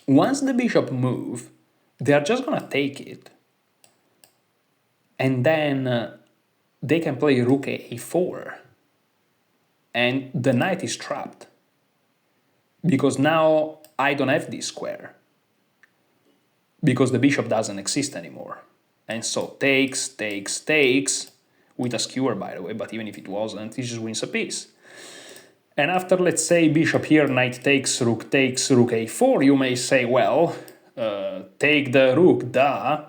once the bishop move, they are just gonna take it. And then they can play rook a4. And the knight is trapped. Because now I don't have this square. Because the bishop doesn't exist anymore. And so takes, with a skewer by the way, but even if it wasn't, he just wins a piece. And after, let's say, bishop here, knight takes, rook a4, you may say, well, take the rook, duh.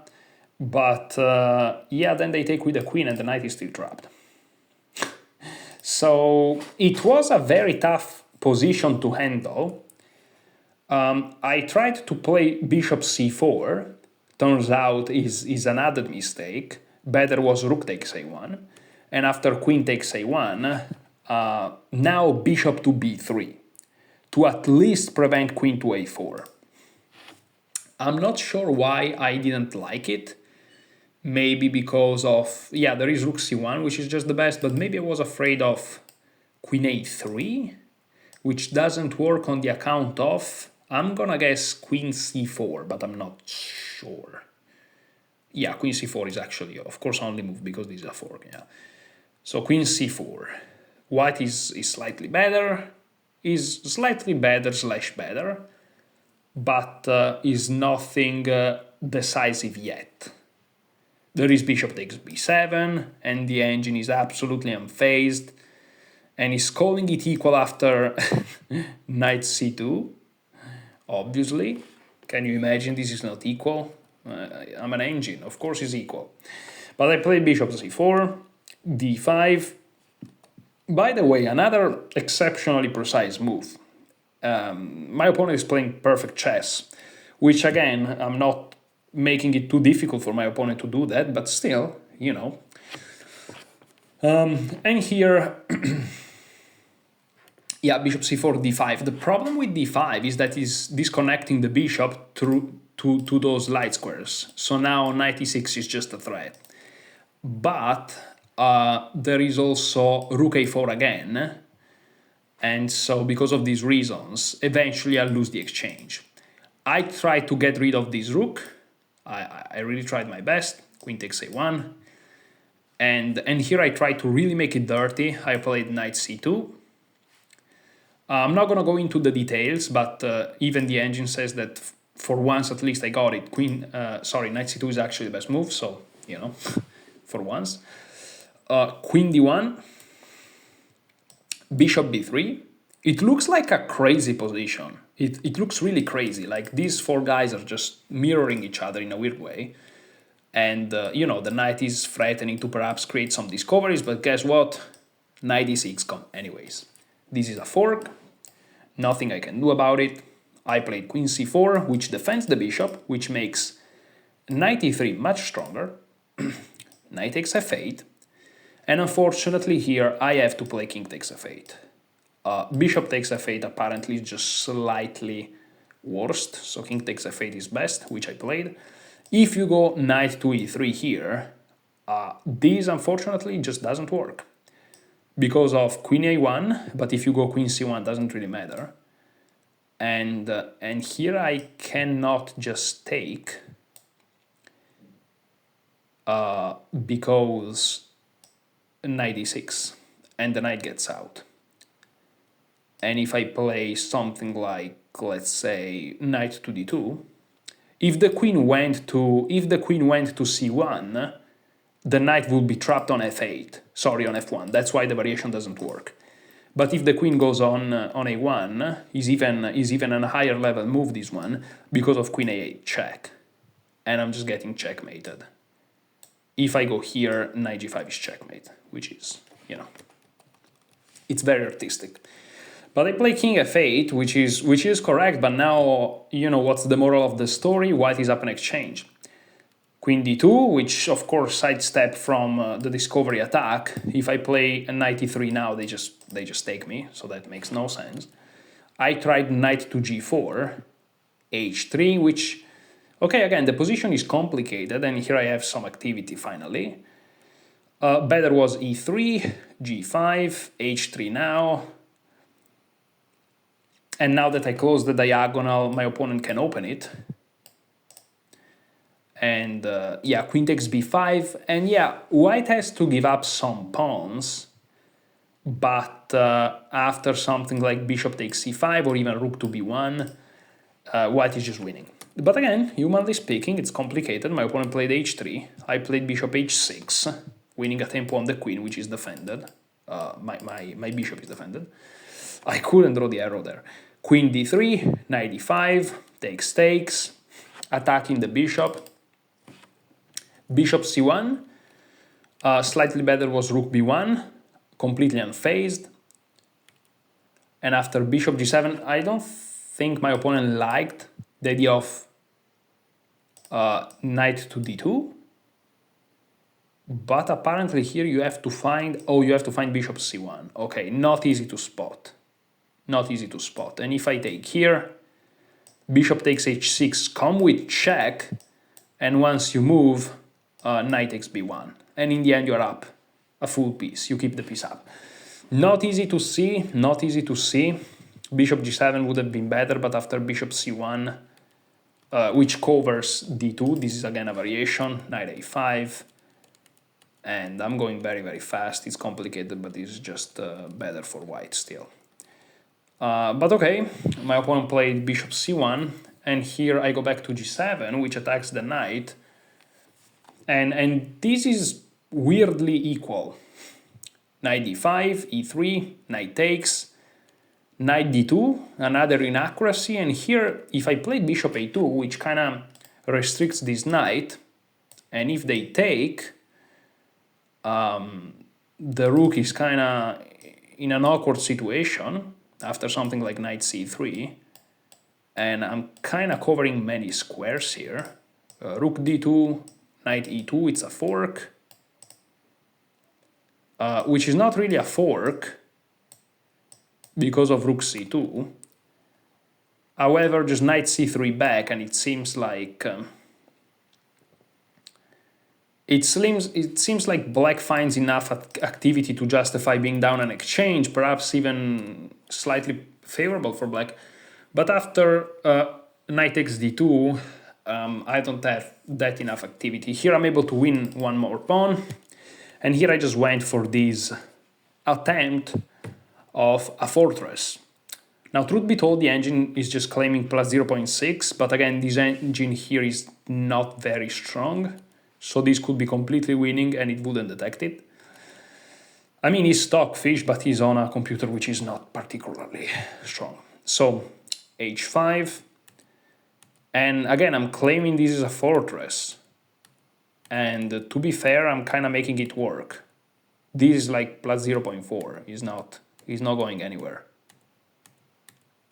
But yeah, then they take with the queen and the knight is still trapped. So it was a very tough position to handle. I tried to play bishop c4. Turns out is an added mistake. Better was rook takes a1. And after queen takes a1, now bishop to b3, to at least prevent queen to a4. I'm not sure why I didn't like it. Maybe because of, yeah, there is rook c1, which is just the best, but maybe I was afraid of queen a3, which doesn't work on the account of, I'm gonna guess queen c4, but I'm not sure. Yeah, queen c4 is actually, of course, only move because this is a fork, yeah. So queen c4. White is slightly better, / better, but is nothing decisive yet. There is bishop takes b7, and the engine is absolutely unfazed, and is calling it equal after knight c2, obviously. Can you imagine this is not equal? I'm an engine, of course it's equal. But I played bishop c4, d5. By the way, another exceptionally precise move. My opponent is playing perfect chess, which again, I'm not making it too difficult for my opponent to do that, but still, you know. And here, yeah, bishop c4, d5. The problem with d5 is that it's disconnecting the bishop to those light squares. So now knight e6 is just a threat. But there is also rook a4 again. And so because of these reasons, eventually I'll lose the exchange. I tried to get rid of this rook. I really tried my best. Queen takes a1. And here I tried to really make it dirty. I played knight c2. I'm not going to go into the details, but even the engine says that for once at least I got it. Knight c2 is actually the best move, so, you know, for once. Queen d1, bishop b3. It looks like a crazy position. It looks really crazy. Like these four guys are just mirroring each other in a weird way. And, you know, the knight is threatening to perhaps create some discoveries, but guess what? Knight e6 come anyways. This is a fork. Nothing I can do about it. I played queen c4, which defends the bishop, which makes knight e3 much stronger. Knight takes f8. And unfortunately here I have to play king takes f8. Bishop takes f8 apparently just slightly worst, so king takes f8 is best, which I played. If you go knight to e3 here, this unfortunately just doesn't work because of queen a1, but if you go queen c1 doesn't really matter. And here I cannot just take because knight e6 and the knight gets out. And if I play something like, let's say, knight to d2, if the queen went to c1, the knight will be trapped on f8, sorry, on f1. That's why the variation doesn't work. But if the queen goes on a1, is even a higher level move, this one, because of queen a8 check. And I'm just getting checkmated. If I go here, knight g5 is checkmate, which is, you know, it's very artistic. But I play king f8, which is correct, but now, you know, what's the moral of the story? White is up in exchange. Queen d2, which of course sidestep from the discovery attack. If I play a knight e3 now, they just take me, so that makes no sense. I tried knight to g4, h3, which, okay, again, the position is complicated, and here I have some activity finally. Better was e3, g5, h3 now. And now that I close the diagonal, my opponent can open it. And yeah, queen takes b5. And yeah, white has to give up some pawns. But after something like bishop takes c5 or even rook to b1, white is just winning. But again, humanly speaking, it's complicated. My opponent played h3. I played bishop h6, winning a tempo on the queen, which is defended. My bishop is defended. I couldn't draw the arrow there. Queen d3, knight d5, takes, attacking the bishop. Bishop c1, slightly better was rook b1, completely unfazed. And after bishop g7, I don't think my opponent liked the idea of knight to d2. But apparently here you have to find bishop c1. Okay, not easy to spot. Not easy to spot. And if I take here, bishop takes h6, come with check, and once you move, knight takes b1. And in the end you're up a full piece, you keep the piece up. Not easy to see, not easy to see. Bishop g7 would have been better, but after bishop c1, which covers d2, this is again a variation, knight a5, and I'm going very, very fast. It's complicated, but it's just better for white still. But okay, my opponent played bishop c1, and here I go back to g7, which attacks the knight, and this is weirdly equal. Knight d5, e3, knight takes, knight d2, another inaccuracy, and here if I play bishop a2, which kind of restricts this knight, and if they take, the rook is kind of in an awkward situation after something like knight c3, and I'm kind of covering many squares here. Rook d2, knight e2, it's a fork, which is not really a fork because of rook c2. However, just knight c3 back, and it seems like it seems like black finds enough activity to justify being down an exchange, perhaps even slightly favorable for black. But after knight takes d2, I don't have that enough activity. Here I'm able to win one more pawn, and here I just went for this attempt of a fortress. Now, truth be told, the engine is just claiming plus 0.6, but again, this engine here is not very strong, so this could be completely winning and it wouldn't detect it. I mean, he's stockfish, but he's on a computer which is not particularly strong. So h5, and again, I'm claiming this is a fortress. And to be fair, I'm kind of making it work. This is like plus 0.4. He's not going anywhere.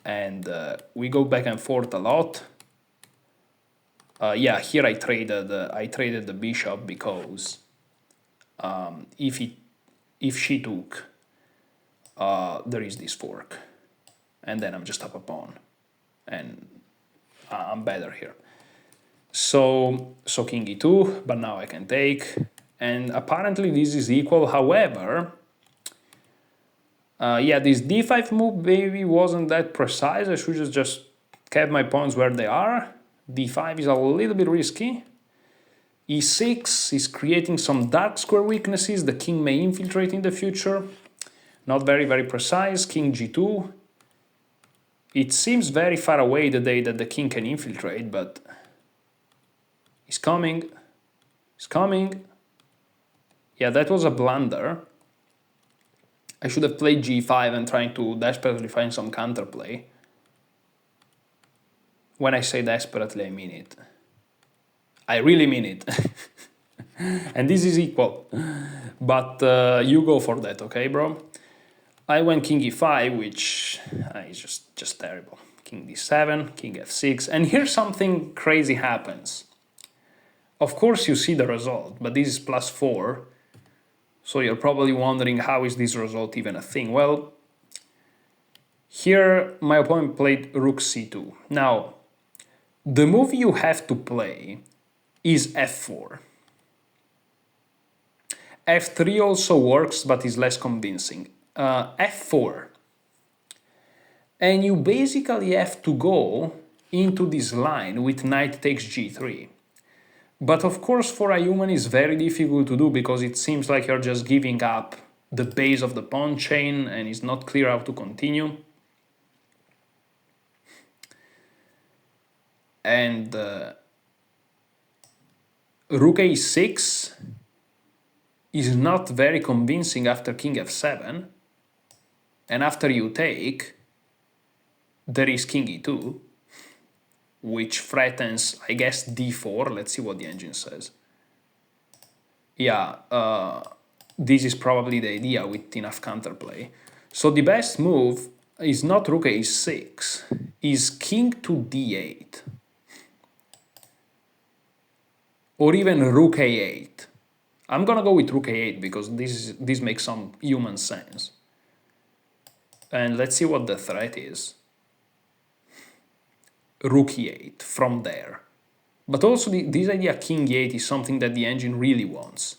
And we go back and forth a lot. Yeah, here I traded the bishop because if she took, there is this fork, and then I'm just up a pawn, and I'm better here. So king e2, but now I can take, and apparently this is equal. However, yeah, this d5 move maybe wasn't that precise. I should just kept my pawns where they are. d5 is a little bit risky. e6 is creating some dark square weaknesses. The king may infiltrate in the future. Not very, very precise. King g2. It seems very far away the day that the king can infiltrate, but he's coming. He's coming. Yeah, that was a blunder. I should have played g5 and trying to desperately find some counterplay. When I say desperately, I mean it. I really mean it. And this is equal. But you go for that, okay, bro? I went king e5, which is just terrible. King d7, king f6, and here something crazy happens. Of course you see the result, but this is plus 4. So you're probably wondering, how is this result even a thing? Well, here my opponent played rook c2. Now, the move you have to play is f4. f3 also works, but is less convincing. f4. And you basically have to go into this line with knight takes g3. But of course for a human it's very difficult to do, because it seems like you're just giving up the base of the pawn chain and it's not clear how to continue. And rook a6 is not very convincing after king f7, and after you take, there is king e2, which threatens, I guess, d4. Let's see what the engine says. Yeah, this is probably the idea with enough counterplay. So the best move is not rook a6, is king to d8. Or even rook a8. I'm gonna go with rook a8 because this makes some human sense. And let's see what the threat is. Rook e8 from there. But also this idea king e8 is something that the engine really wants.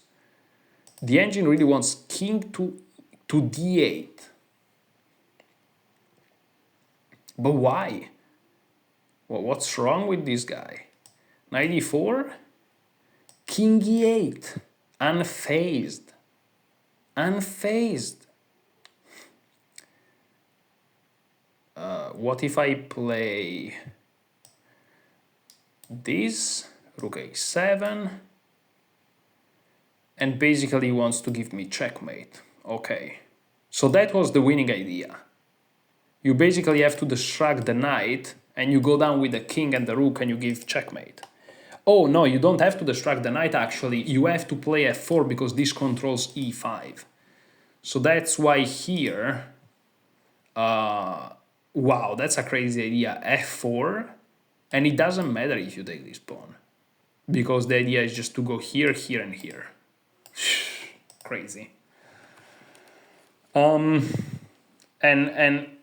The engine really wants king to d8. But why? Well, what's wrong with this guy? Knight e4? King e8. Unfazed. Unfazed. What if I play this, rook a7, and basically wants to give me checkmate? Okay, so that was the winning idea. You basically have to distract the knight, and you go down with the king and the rook and you give checkmate. Oh no, you don't have to distract the knight actually, you have to play f4 because this controls e5. So that's why here, wow, that's a crazy idea, f4, and it doesn't matter if you take this pawn, because the idea is just to go here, here, and here. Crazy. And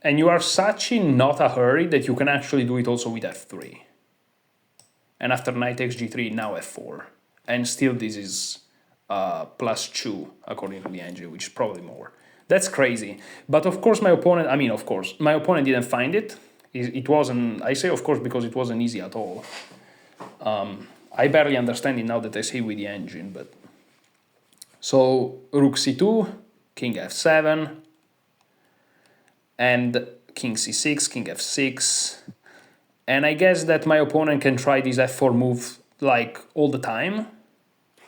you are such in not a hurry that you can actually do it also with f3. And after knight takes g3, now f4. And still this is +2 according to the engine, which is probably more. That's crazy. But of course my opponent, my opponent didn't find it. It wasn't, I say of course because it wasn't easy at all. I barely understand it now that I say with the engine, but... So rook c2, king f7, and king c6, king f6. And I guess that my opponent can try this f4 move like all the time.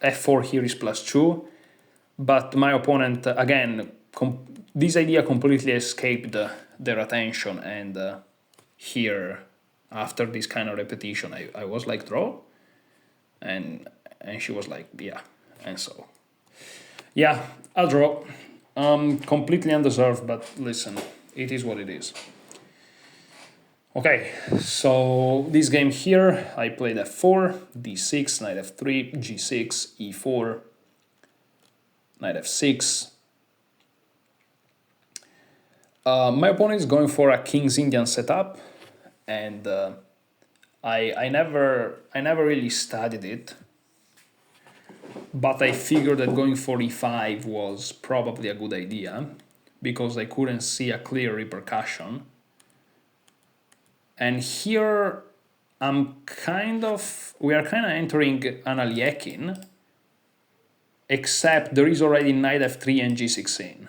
f4 here is +2. but my opponent, again, this idea completely escaped their attention, and here, after this kind of repetition, I was like, draw? And she was like, yeah, and so, yeah, a draw. Completely undeserved, but listen, it is what it is. Okay, so this game here, I played f4, d6, knight f3, g6, e4, knight f6. My opponent is going for a King's Indian setup, and I never really studied it, but I figured that going for e5 was probably a good idea because I couldn't see a clear repercussion. And here we are kind of entering an Aliekin, except there is already knight f3 and g6 in.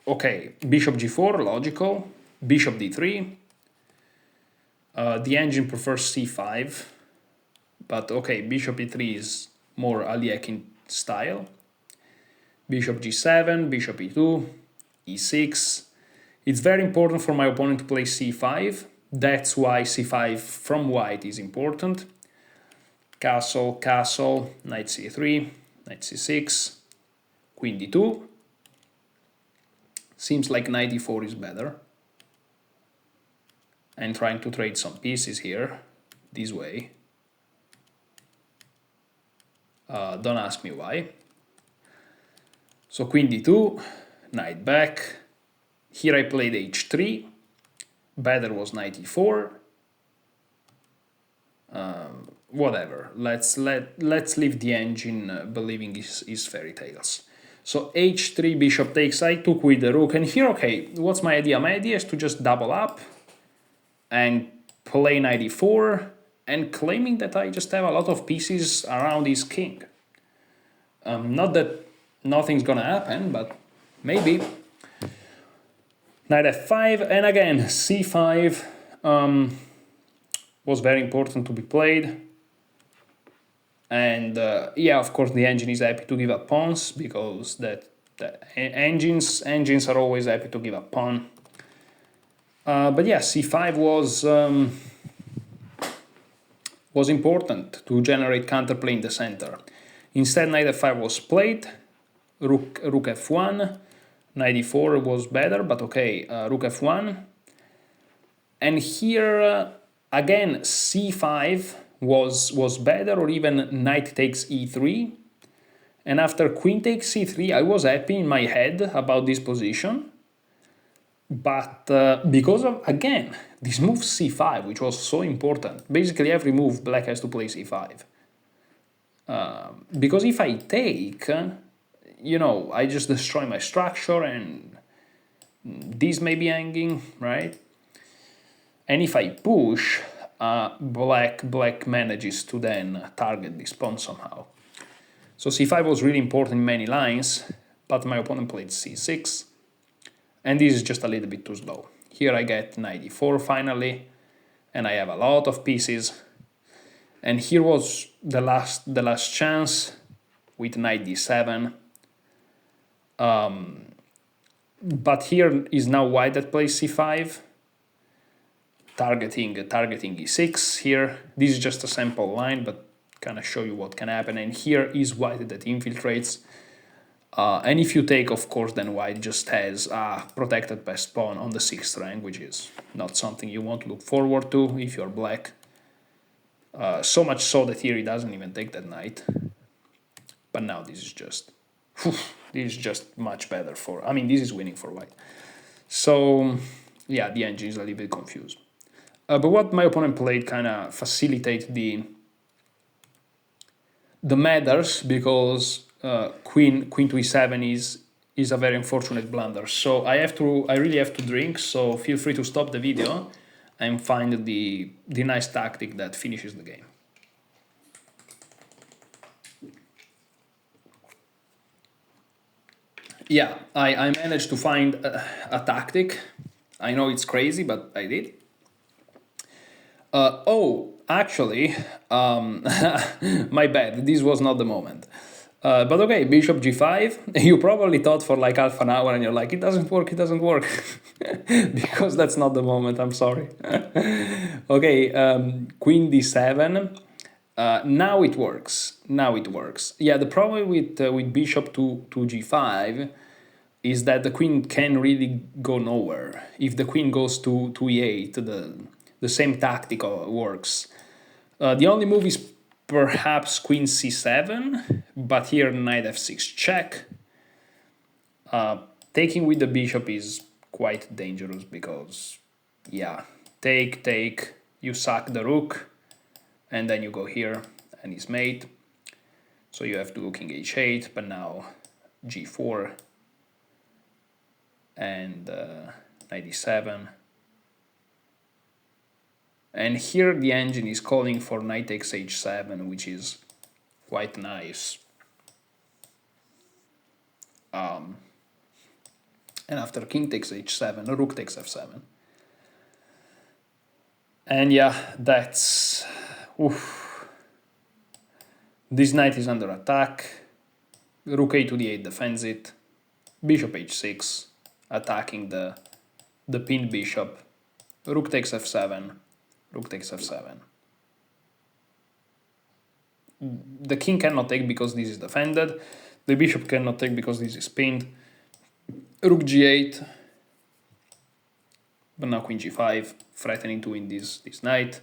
Okay, bishop g4, logical, bishop d3. The engine prefers c5, but okay, bishop e3 is more Aliekin style. Bishop g7, bishop e2, e6. It's very important for my opponent to play c5. That's why c5 from white is important. Castle, castle, knight c3, knight c6, queen d2. Seems like knight e4 is better. And trying to trade some pieces here, this way. Don't ask me why. So queen d2, knight back. Here I played h3. Better was knight e4. Whatever. Let's leave the engine believing his fairy tales. So h3, bishop takes. I took with the rook, and here, okay, what's my idea? My idea is to just double up and play knight e4, and claiming that I just have a lot of pieces around his king. Not that nothing's gonna happen, but maybe. Knight f5, and again, c5 was very important to be played. And yeah, of course, the engine is happy to give up pawns, because engines are always happy to give up pawn. But yeah, c5 was important to generate counterplay in the center. Instead, knight f5 was played, rook f1, knight e4 was better, but okay, rook f1. And here, again, c5 was better, or even knight takes e3. And after queen takes c3, I was happy in my head about this position. But because of, again, this move c5, which was so important, basically every move black has to play c5. Because if I take, you know, I just destroy my structure, and this may be hanging, right? And if I push, black manages to then target this pawn somehow. So c5 was really important in many lines, but my opponent played c6, and this is just a little bit too slow. Here I get knight e4 finally, and I have a lot of pieces. And here was the last chance with knight d7. But here is now white that plays c5, targeting e6 here. This is just a sample line, but kind of show you what can happen. And here is white that infiltrates. And if you take, of course, then white just has a protected passed pawn on the 6th rank, which is not something you want to look forward to if you're black. So much so that here he doesn't even take that knight. But now this is just... this is just much better for... I mean, this is winning for white. So, yeah, the engine is a little bit confused. But what my opponent played kind of facilitate the matters, because queen to e7 is a very unfortunate blunder. So I really have to drink, so feel free to stop the video and find the nice tactic that finishes the game. Yeah, I managed to find a tactic. I know it's crazy, but I did. Actually, my bad, this was not the moment. But okay, bishop g5. You probably thought for like half an hour and you're like, it doesn't work, it doesn't work. Because that's not the moment, I'm sorry. Okay, queen d7. Now it works. Now it works. Yeah, the problem with bishop to g5 is that the queen can really go nowhere. If the queen goes to e8, the same tactic works. The only move is perhaps queen c7, but here knight f6 check. Taking with the bishop is quite dangerous because, yeah, take, you sack the rook, and then you go here and it's mate. So you have to go king h8, but now g4 and knight e7. And here the engine is calling for knight takes h7, which is quite nice. And after king takes h7, rook takes f7. And yeah, that's... Oof. This knight is under attack. Rook a to d8 defends it. Bishop h6, attacking the pinned bishop. Rook takes f7. Rook takes f7. The king cannot take because this is defended. The bishop cannot take because this is pinned. Rook g8. But now queen g5, threatening to win this knight.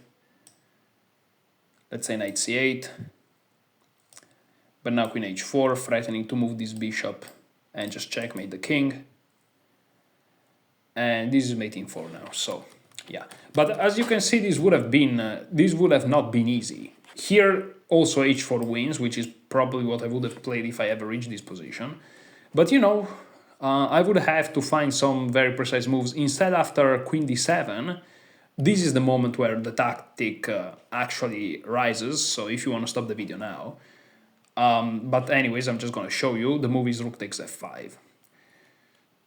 Let's say knight c8. But now queen h4, threatening to move this bishop and just checkmate the king. And this is mating 4 now, so yeah. But as you can see, this would have not been easy. Here also h4 wins, which is probably what I would have played if I ever reached this position. But you know, I would have to find some very precise moves. Instead, after queen d7, this is the moment where the tactic actually rises. So if you want to stop the video now. But anyways, I'm just going to show you. The move is rook takes f5.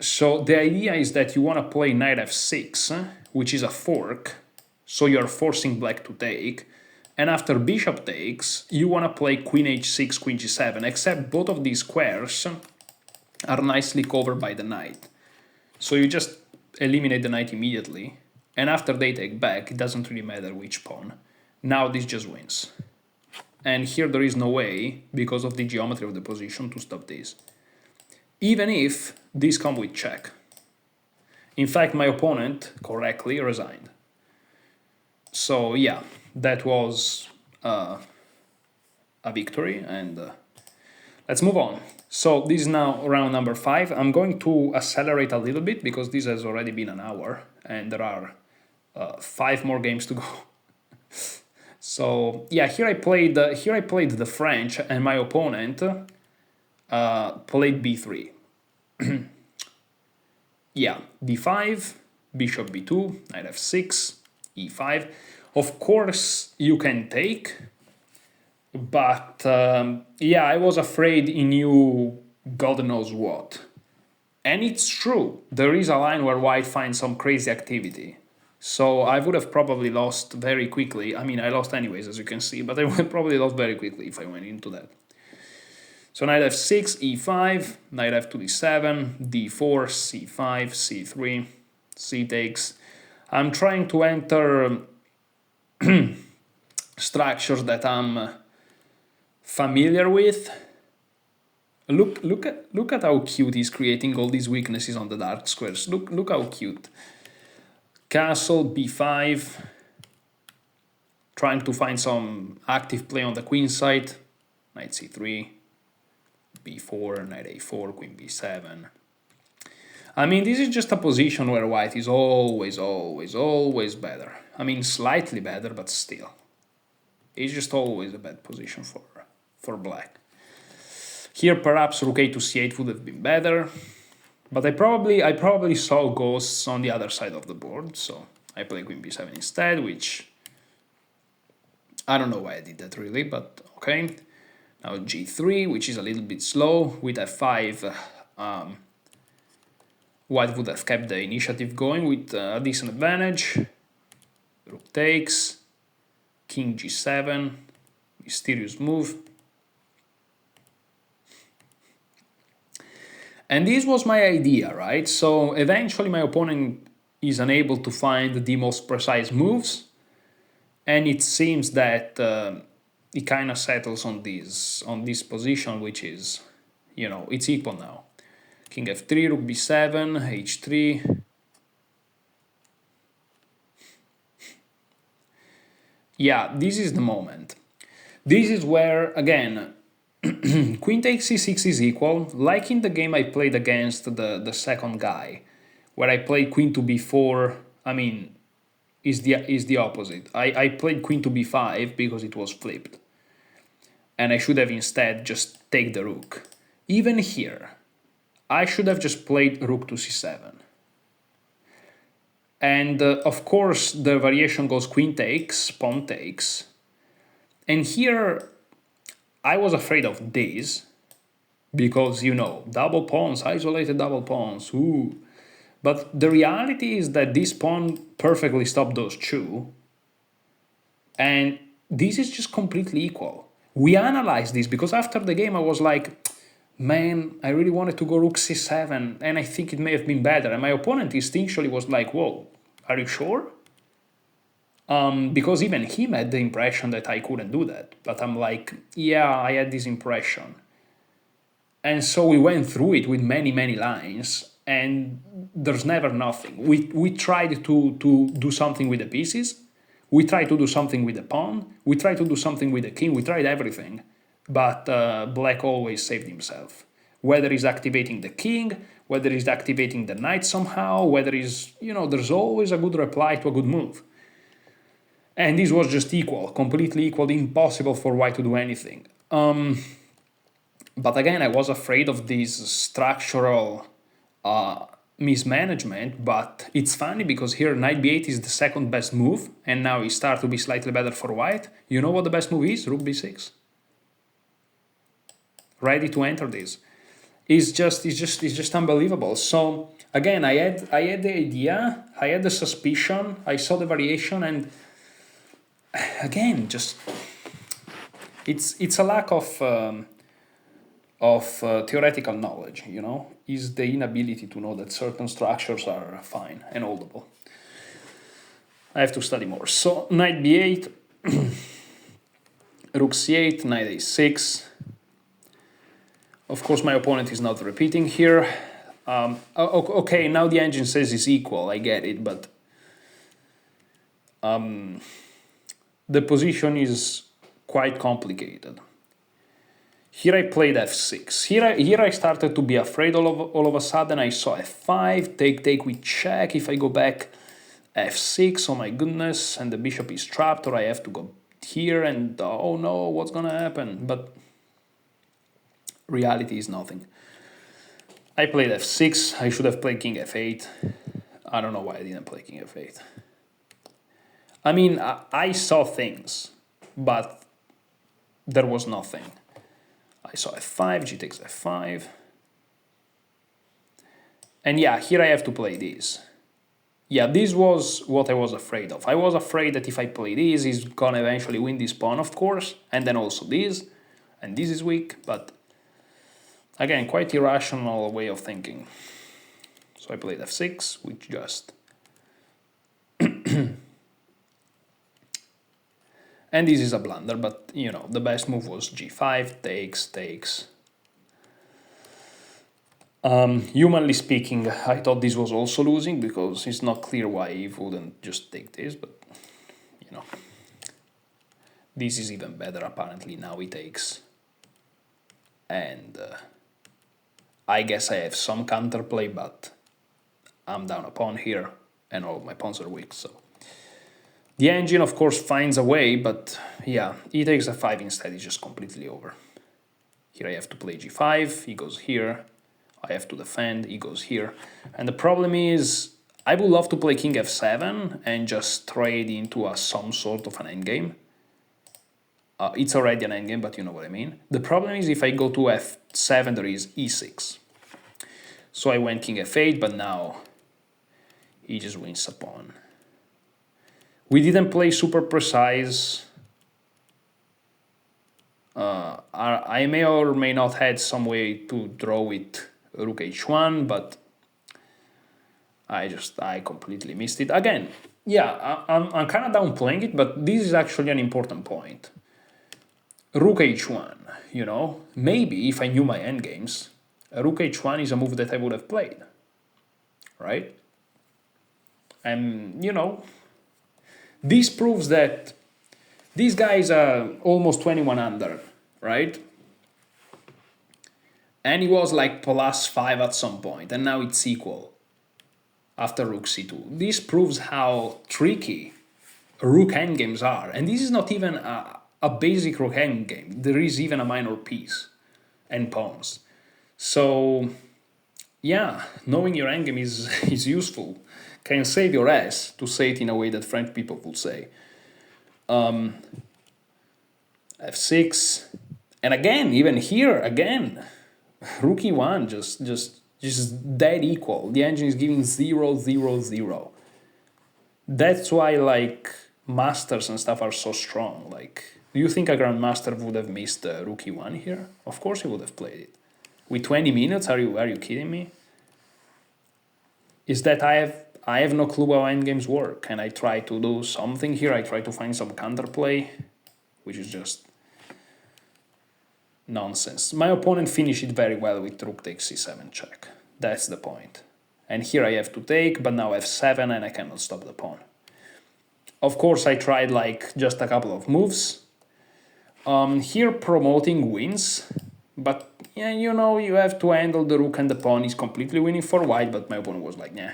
So the idea is that you want to play knight f6, which is a fork. So you're forcing black to take. And after bishop takes, you want to play queen h6, queen g7, except both of these squares are nicely covered by the knight. So you just eliminate the knight immediately. And after they take back, it doesn't really matter which pawn. Now this just wins. And here there is no way, because of the geometry of the position, to stop this. Even if this comes with check. In fact, my opponent correctly resigned. So yeah, that was a victory, and let's move on. So this is now round number 5. I'm going to accelerate a little bit because this has already been an hour and there are 5 more games to go. So yeah, here I played the French, and my opponent played b3. Yeah, d5, bishop b2, knight f6, e5. Of course you can take, but yeah, I was afraid he knew God knows what. And it's true, there is a line where white finds some crazy activity. So I would have probably lost very quickly. I mean, I lost anyways, as you can see, but I would have probably lost very quickly if I went into that. So knight f6, e5, knight f2, d7, d4, c5, c3, c takes. I'm trying to enter structures that I'm familiar with. Look at how cute he's creating all these weaknesses on the dark squares. Look how cute. Castle, b5, trying to find some active play on the queen side. Knight c3, b4, knight a4, queen b7. I mean, this is just a position where white is always better. I mean, slightly better, but still. It's just always a bad position for black. Here, perhaps rook a to c8 would have been better. But I probably saw ghosts on the other side of the board, so I played queen b7 instead, which I don't know why I did that really, but okay. Now g3, which is a little bit slow. With f5, white would have kept the initiative going with a decent advantage. Rook takes. king g7, mysterious move. And this was my idea, right? So eventually my opponent is unable to find the most precise moves, and it seems that it kind of settles on this position, which is, it's equal now. King f3, rook b7, h3. Yeah, this is the moment. This is where, again, queen takes c6 is equal, like in the game I played against the second guy, where I played queen to b4. I mean, is the opposite. I played queen to b5 because it was flipped, and I should have instead just take the rook. Even here, I should have just played rook to c7. And of course, the variation goes queen takes, pawn takes. And here, I was afraid of this, because, double pawns, isolated double pawns, ooh. But the reality is that this pawn perfectly stopped those two, and this is just completely equal. We analyzed this, because after the game I was like, man, I really wanted to go rook c7, and I think it may have been better. And my opponent instinctually was like, whoa, are you sure? Because even him had the impression that I couldn't do that. But I'm like, yeah, I had this impression. And so we went through it with many, many lines, and there's never nothing. We tried to do something with the pieces. We tried to do something with the pawn. We tried to do something with the king. We tried everything. But black always saved himself. Whether he's activating the king, whether he's activating the knight somehow, whether he's, there's always a good reply to a good move. And this was just equal, completely equal, impossible for white to do anything. But again, I was afraid of this structural mismanagement, but it's funny because here knight b8 is the second best move, and now it starts to be slightly better for white. You know what the best move is? Rook b6. Ready to enter this. It's just unbelievable. So again, I had the idea, I had the suspicion, I saw the variation, and again, just it's a lack of theoretical knowledge, is the inability to know that certain structures are fine and holdable. I have to study more. So knight b8, rook c8, knight a6. Of course, my opponent is not repeating here. Okay, now the engine says it's equal, I get it, but the position is quite complicated. Here I played f6. Here I started to be afraid all of a sudden. I saw f5, take with check. If I go back, f6, oh my goodness, and the bishop is trapped, or I have to go here, and oh no, what's gonna happen? But reality is nothing. I played f6. I should have played king f8. I don't know why I didn't play king f8. I mean, I saw things, but there was nothing. I saw f5, g takes f5. And yeah, here I have to play this. Yeah, this was what I was afraid of. I was afraid that if I play this, he's gonna eventually win this pawn, of course, and then also this, and this is weak, but again, quite irrational way of thinking. So I played f6, which just... And this is a blunder, but, the best move was g5, takes. Humanly speaking, I thought this was also losing, because it's not clear why he wouldn't just take this, but, this is even better, apparently. Now he takes. And I guess I have some counterplay, but I'm down a pawn here, and all my pawns are weak, so... The engine, of course, finds a way, but yeah, he takes f5 instead, it's just completely over. Here I have to play g5, he goes here, I have to defend, he goes here. And the problem is, I would love to play king f7 and just trade into some sort of an endgame. It's already an endgame, but you know what I mean. The problem is if I go to f7, there is e6. So I went king f8, but now he just wins a pawn. We didn't play super precise. I may or may not had some way to draw with rook h1, but I completely missed it. Again, yeah, I'm kind of downplaying it, but this is actually an important point. Rook h1, you know, maybe if I knew my endgames, rook h1 is a move that I would have played, right? And, you know, this proves that these guys are almost 21 under, right? And he was like +5 at some point, and now it's equal after rook c2. This proves how tricky rook endgames are, and this is not even a basic rook endgame. There is even a minor piece and pawns. So yeah, knowing your endgame is useful. Can save your ass, to say it in a way that French people would say. f6, and again, even here, again, rook e1 just dead equal. The engine is giving 0, 0, 0. That's why like masters and stuff are so strong. Like, do you think a grandmaster would have missed rook e1 here? Of course he would have played it. With 20 minutes, are you kidding me? Is that I have no clue how endgames work, and I try to do something here. I try to find some counterplay, which is just nonsense. My opponent finished it very well with rook takes c7 check. That's the point. And here I have to take, but now f7 and I cannot stop the pawn. Of course, I tried like just a couple of moves. Here promoting wins, but yeah, you know, you have to handle the rook and the pawn is completely winning for white, but my opponent was like, nah.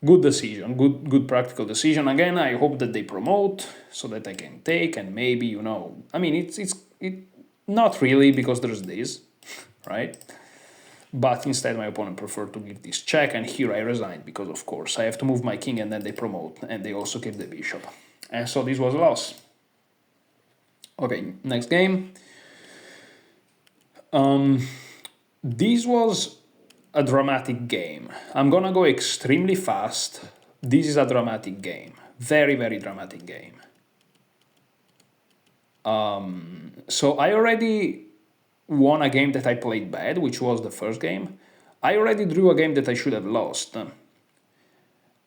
Good decision, good practical decision. Again, I hope that they promote so that I can take, and maybe, you know, I mean, it's not really, because there's this, right? But instead my opponent preferred to give this check, and here I resigned because, of course, I have to move my king and then they promote, and they also give the bishop. And so this was a loss. Okay, next game. This was a dramatic game. I'm gonna go extremely fast. This is a dramatic game. Very, very dramatic game. So I already won a game that I played bad, which was the first game. I already drew a game that I should have lost.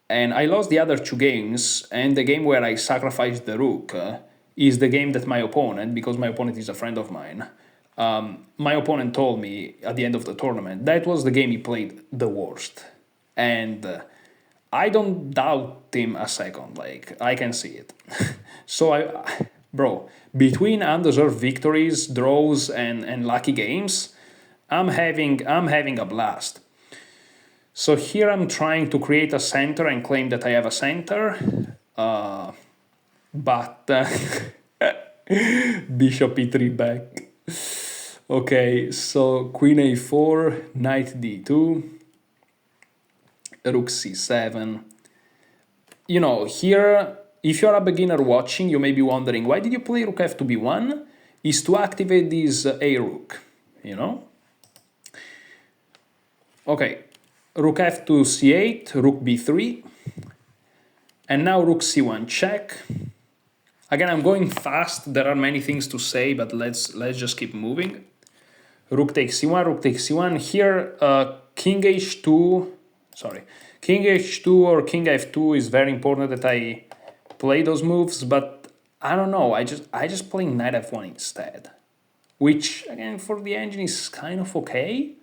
And I lost the other two games, and the game where I sacrificed the rook is the game that my opponent, because my opponent is a friend of mine, my opponent told me at the end of the tournament that was the game he played the worst. And I don't doubt him a second, like, I can see it. So bro, between undeserved victories, draws, and lucky games, I'm having a blast. So here I'm trying to create a center and claim that I have a center, but bishop e3 back. Okay, so queen a4, knight d2, rook c7. You know, here, if you're a beginner watching, you may be wondering, why did you play rook f to b1? Is to activate this a rook, you know? Okay, rook f to c8, rook b3, and now rook c1 check. Again, I'm going fast, there are many things to say, but let's just keep moving. Rook takes c1, rook takes c1. Here, king h2, king h2 or king f2 is very important that I play those moves, but I don't know, I just play knight f1 instead, which, again, for the engine is kind of okay.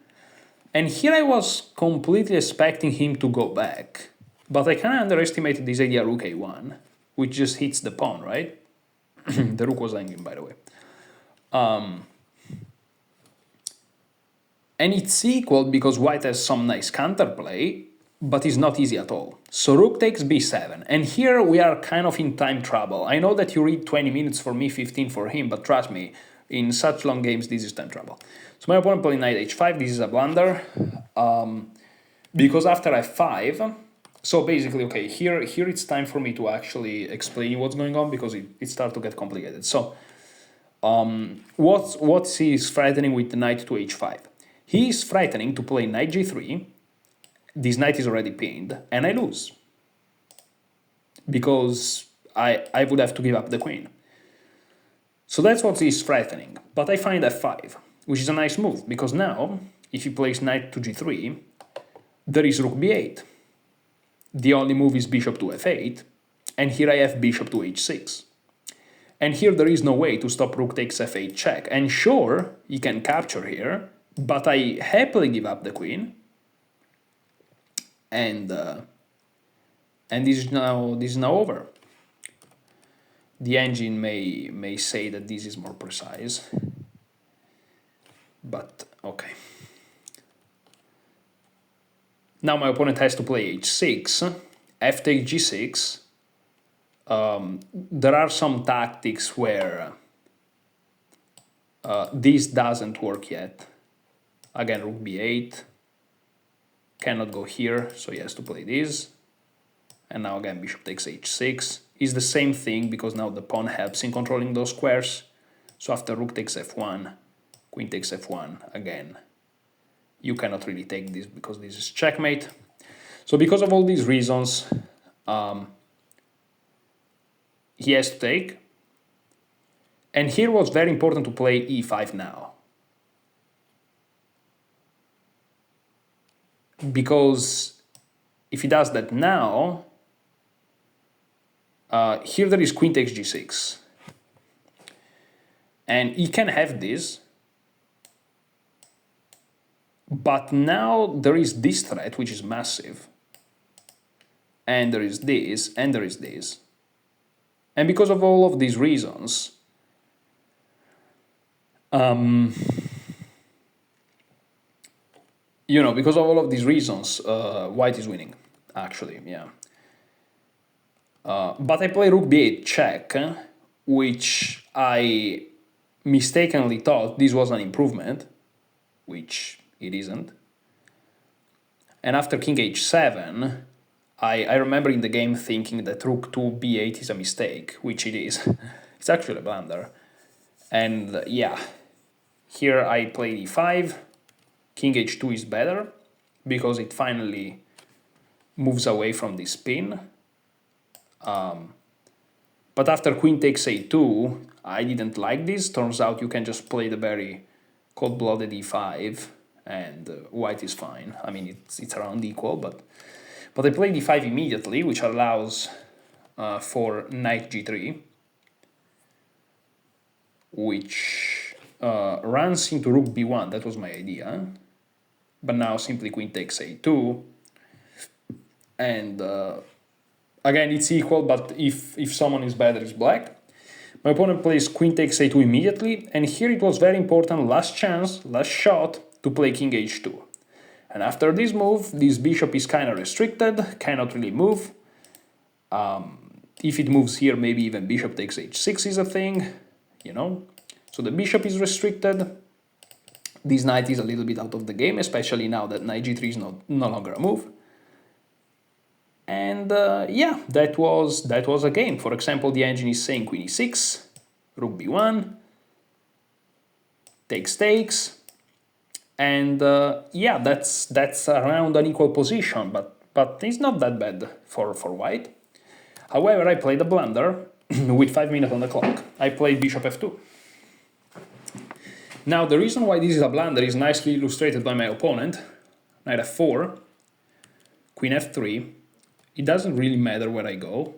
And here I was completely expecting him to go back, but I kind of underestimated this idea rook a1, which just hits the pawn, right? The rook was hanging, by the way. And it's equal because white has some nice counterplay, but it's not easy at all. So rook takes b7, and here we are kind of in time trouble. I know that you read 20 minutes for me, 15 for him, but trust me, in such long games this is time trouble. So my opponent playing knight h5, this is a blunder, because after f5, so basically, okay, here it's time for me to actually explain what's going on, because it starts to get complicated. So what he is threatening with the knight to h5? He is threatening to play knight g3, this knight is already pinned, and I lose. Because I would have to give up the queen. So that's what is threatening. But I find f5, which is a nice move, because now, if you place knight to g3, there is rook b8. The only move is bishop to f8, and here I have bishop to h6. And here there is no way to stop rook takes f8 check. And sure, he can capture here, but I happily give up the queen. And this is now over. The engine may say that this is more precise, but okay. Now my opponent has to play h6, f takes g6. There are some tactics where this doesn't work yet. Again, rook b8, cannot go here, so he has to play this. And now again, bishop takes h6. Is the same thing because now the pawn helps in controlling those squares. So after rook takes f1, queen takes f1 again. You cannot really take this because this is checkmate. So because of all these reasons, he has to take. And here was very important to play e5 now. Because if he does that now, here there is queen takes g6. And he can have this. But now there is this threat, which is massive. And there is this, and there is this. And because of all of these reasons, because of all of these reasons, white is winning, actually, yeah. But I play rook b8 check, which I mistakenly thought this was an improvement, which it isn't. And after king h7, I remember in the game thinking that rook to b8 is a mistake, which it is. It's actually a blunder. And yeah, here I play e5, king h2 is better, because it finally moves away from this pin. But after queen takes a2, I didn't like this. Turns out you can just play the very cold-blooded e5, and white is fine. I mean, it's around equal, but I played e5 immediately, which allows for knight g3, which runs into rook b1. That was my idea. But now simply queen takes a2, and again, it's equal, but if someone is better, it's black. My opponent plays queen takes a2 immediately, and here it was very important, last chance, last shot, to play king h2. And after this move, this bishop is kind of restricted, cannot really move. If it moves here, maybe even bishop takes h6 is a thing, So the bishop is restricted. This knight is a little bit out of the game, especially now that knight g3 is no longer a move. And yeah, that was a game. For example, the engine is saying queen e6, rook b1, takes, and yeah, that's around an equal position, but it's not that bad for white. However, I played a blunder with 5 minutes on the clock. I played bishop f2. Now, the reason why this is a blunder is nicely illustrated by my opponent. Knight f4, queen f3. It doesn't really matter where I go,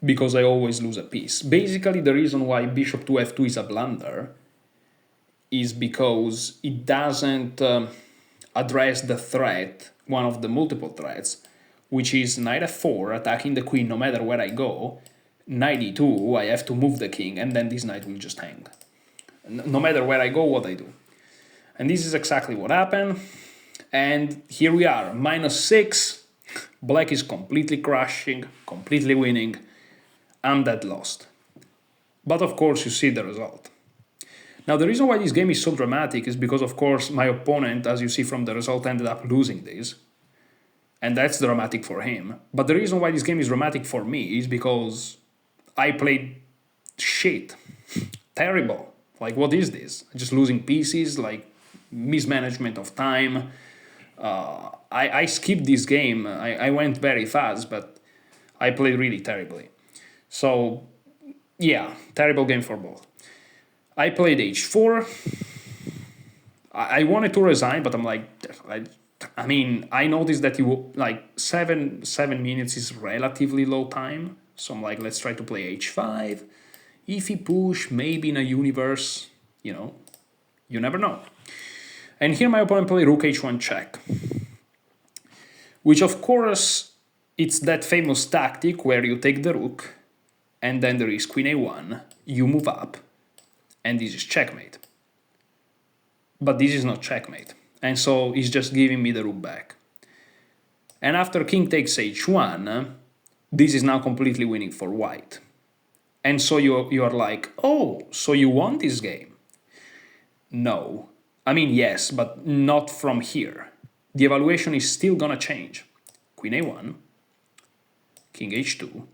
because I always lose a piece. Basically, the reason why bishop to f2 is a blunder is because it doesn't address the threat, one of the multiple threats, which is knight f4, attacking the queen no matter where I go. Knight e2, I have to move the king, and then this knight will just hang. No matter where I go, what I do. And this is exactly what happened. And here we are, -6. Black is completely crushing, completely winning. I'm dead lost. But of course, you see the result. Now, the reason why this game is so dramatic is because, of course, my opponent, as you see from the result, ended up losing this. And that's dramatic for him. But the reason why this game is dramatic for me is because I played shit. Terrible. Like, what is this? Just losing pieces, like mismanagement of time. I skipped this game. I went very fast, but I played really terribly. So Yeah, terrible game for both. I played h4. I wanted to resign, but I'm like, I mean, I noticed that you like 7 minutes is relatively low time, so I'm like, let's try to play h5. If he push, maybe in a universe, you never know. And here my opponent played rook h1 check, which of course it's that famous tactic where you take the rook, and then there is queen a1, you move up, and this is checkmate. But this is not checkmate, and so he's just giving me the rook back. And after king takes h1, this is now completely winning for white. And so you are like, oh, so you won this game? No. I mean, yes, but not from here. The evaluation is still gonna change. Queen a1, king h2.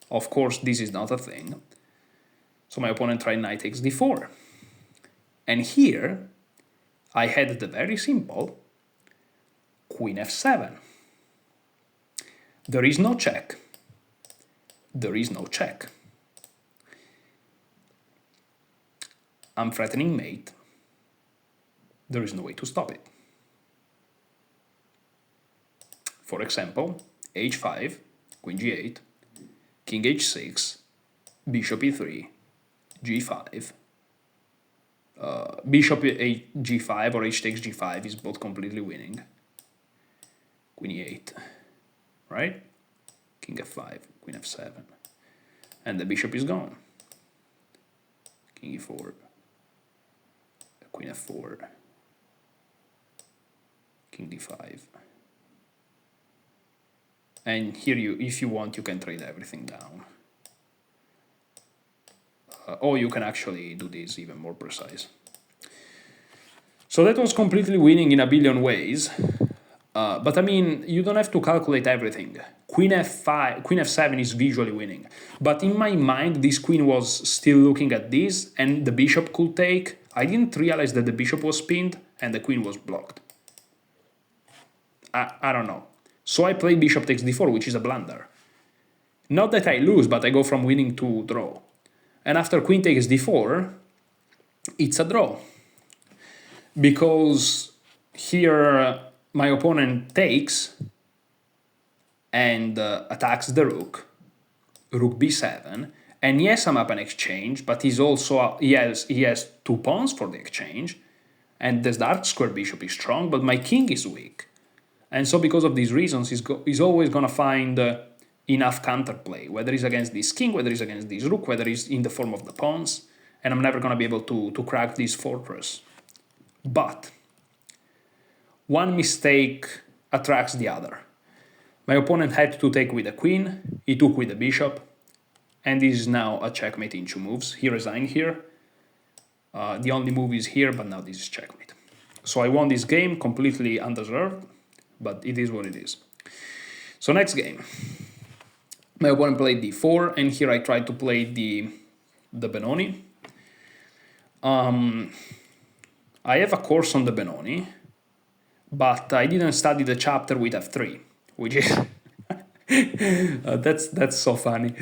Of course, this is not a thing. So my opponent tried knight takes d4. And here, I had the very simple queen f7. There is no check. There is no check. I'm threatening mate. There is no way to stop it. For example, h5, queen g8, king h6, bishop e3, g5, bishop g5 or h takes g5 is both completely winning. Queen e8, right? King f5, queen f7, and the bishop is gone. King e4, queen f4, king d5. And here if you want, you can trade everything down. Or you can actually do this even more precise. So that was completely winning in a billion ways. But I mean, you don't have to calculate everything. Queen f5, queen f7 is visually winning. But in my mind, this queen was still looking at this, and the bishop could take. I didn't realize that the bishop was pinned and the queen was blocked. I don't know. So I play bishop takes d4, which is a blunder. Not that I lose, but I go from winning to draw. And after queen takes d4, it's a draw. Because here my opponent takes and attacks the rook, rook b7, and yes, I'm up an exchange, but he's also he has 2 pawns for the exchange, and this dark square bishop is strong, but my king is weak. And so because of these reasons, he's always going to find enough counterplay, whether it's against this king, whether it's against this rook, whether it's in the form of the pawns, and I'm never going to be able to crack this fortress. But one mistake attracts the other. My opponent had to take with the queen, he took with the bishop, and this is now a checkmate in 2 moves. He resigned here. The only move is here, but now this is checkmate. So I won this game completely undeserved, but it is what it is. So next game. My opponent played d4, and here I tried to play the Benoni. I have a course on the Benoni, but I didn't study the chapter with f3, which is that's so funny.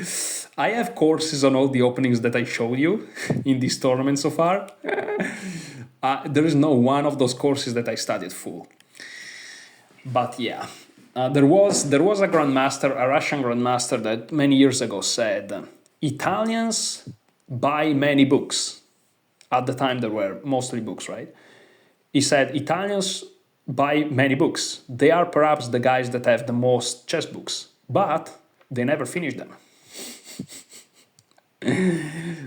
I have courses on all the openings that I showed you in this tournament so far. There is no one of those courses that I studied full. But yeah, there was a grandmaster, a Russian grandmaster, that many years ago said, Italians buy many books. At the time there were mostly books, right? He said, Italians buy many books. They are perhaps the guys that have the most chess books, but they never finish them.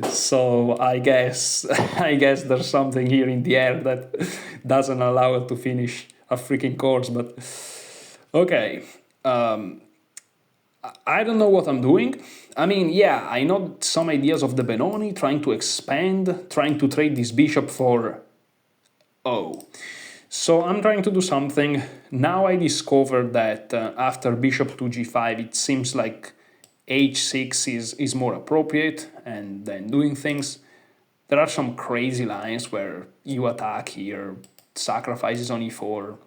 So I guess there's something here in the air that doesn't allow it to finish a freaking course, but okay. I don't know what I'm doing. I mean, yeah, I know some ideas of the Benoni, trying to expand, trying to trade this bishop for O. So I'm trying to do something. Now I discovered that after bishop to g5, it seems like h6 is more appropriate, and then doing things. There are some crazy lines where you attack here, sacrifices on e4.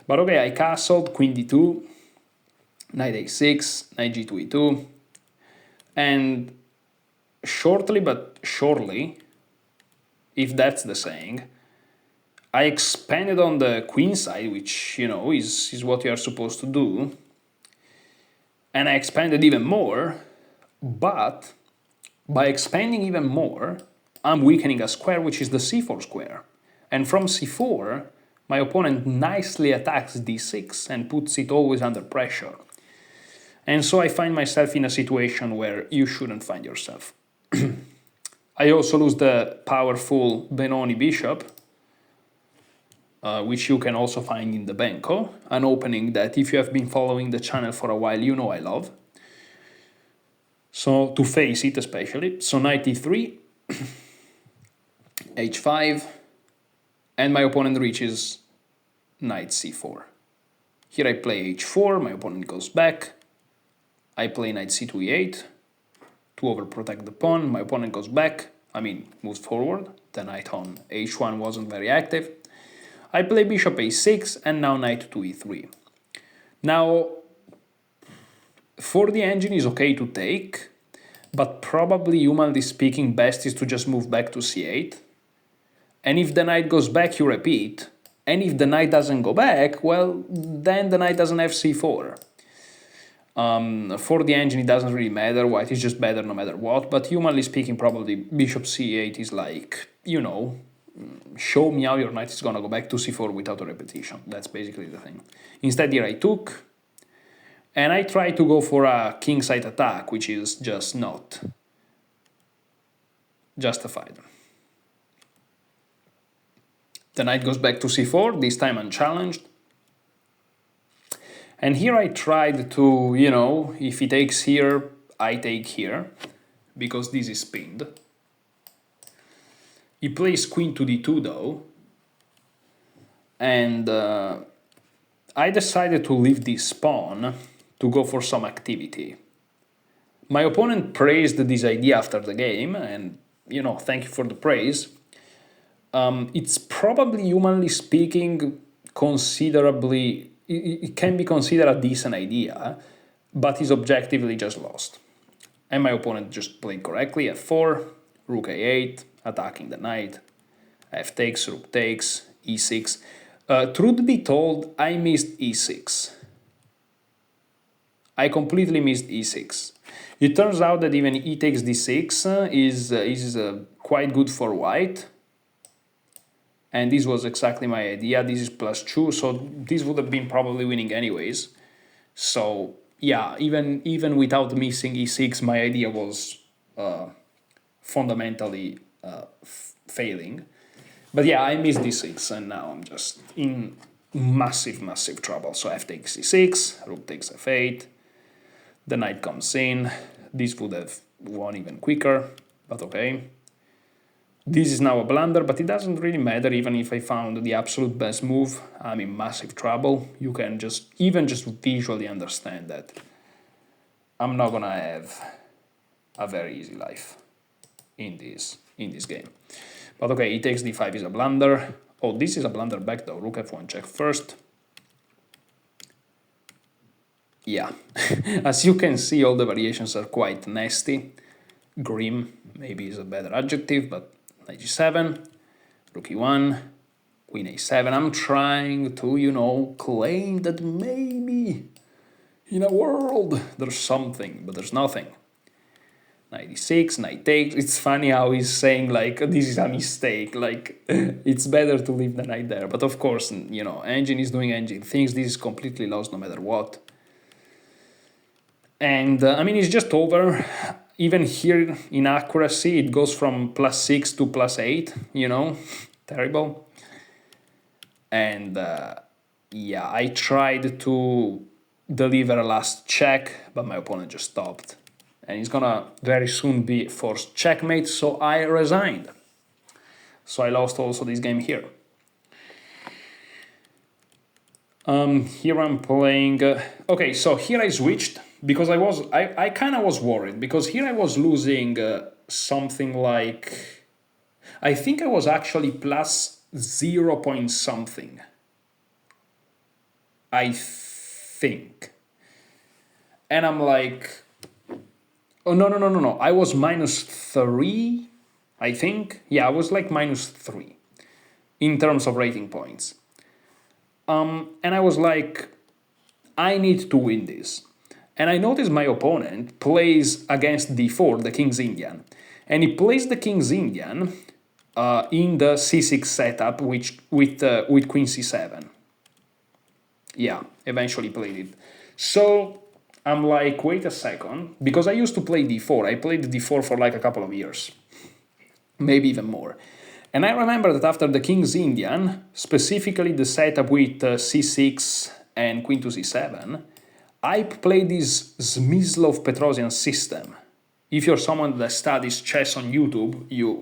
But okay, I castled, queen d2, knight a6, knight g2 e2, and shortly but surely, if that's the saying, I expanded on the queen side, which, is what you are supposed to do. And I expanded even more, but by expanding even more, I'm weakening a square, which is the c4 square. And from c4, my opponent nicely attacks d6 and puts it always under pressure. And so I find myself in a situation where you shouldn't find yourself. I also lose the powerful Benoni bishop, which you can also find in the Benko, an opening that if you have been following the channel for a while, you know I love. So to face it especially, so knight e3, h5, and my opponent reaches knight c4. Here I play h4, my opponent goes back, I play knight c2 e8 to overprotect the pawn, my opponent goes back, moves forward, the knight on h1 wasn't very active. I play bishop a6 and now knight to e3. Now, for the engine is okay to take, but probably humanly speaking best is to just move back to c8. And if the knight goes back, you repeat. And if the knight doesn't go back, well, then the knight doesn't have c4. For the engine, it doesn't really matter. White is just better no matter what. But humanly speaking, probably bishop c8 is like, show me how your knight is gonna go back to c4 without a repetition. That's basically the thing. Instead, here I took, and I try to go for a kingside attack, which is just not justified. The knight goes back to c4, this time unchallenged. And here I tried to, if he takes here, I take here, because this is pinned. He plays queen to d2 though, and I decided to leave this pawn to go for some activity. My opponent praised this idea after the game, and thank you for the praise. It's probably, humanly speaking, it can be considered a decent idea, but is objectively just lost. And my opponent just played correctly, f4, rook a8, attacking the knight, f takes, rook takes, e6. Truth be told, I missed e6. I completely missed e6. It turns out that even e takes d6 is quite good for white. And this was exactly my idea. This is +2, so this would have been probably winning anyways. So yeah, even without missing e6, my idea was fundamentally failing. But yeah, I missed d6, and now I'm just in massive trouble. So f takes e6, rook takes f8, the knight comes in. This would have won even quicker, but okay. This is now a blunder, but it doesn't really matter. Even if I found the absolute best move, I'm in massive trouble. You can just visually understand that I'm not gonna have a very easy life in this game. But okay, e takes d5 is a blunder. Oh, this is a blunder back though. Rook f1 check first. Yeah, as you can see, all the variations are quite nasty. Grim maybe is a better adjective, but knight g7, rook e1, queen a7. I'm trying to, claim that maybe in a world there's something, but there's nothing. Knight e6, knight takes. It's funny how he's saying, like, this is a mistake, like, it's better to leave the knight there. But of course, engine is doing engine things. This is completely lost no matter what. And, it's just over. Even here in accuracy, it goes from +6 to +8, terrible. And yeah, I tried to deliver a last check, but my opponent just stopped. And he's gonna very soon be forced checkmate, so I resigned. So I lost also this game here. Here I'm playing... okay, so here I switched, because I kind of was worried, because here I was losing something like, I think I was actually +0 point something, I think. And I'm like, Oh, no, no, no, no, no. I was -3, I think. Yeah, I was like -3 in terms of rating points. And I was like, I need to win this. And I noticed my opponent plays against d4, the King's Indian. And he plays the King's Indian in the c6 setup with Queen c7. Yeah, eventually played it. So I'm like, wait a second, because I used to play d4. I played d4 for like a couple of years, maybe even more. And I remember that after the King's Indian, specifically the setup with c6 and Queen to c7, I played this Smyslov Petrosian system. If you're someone that studies chess on YouTube,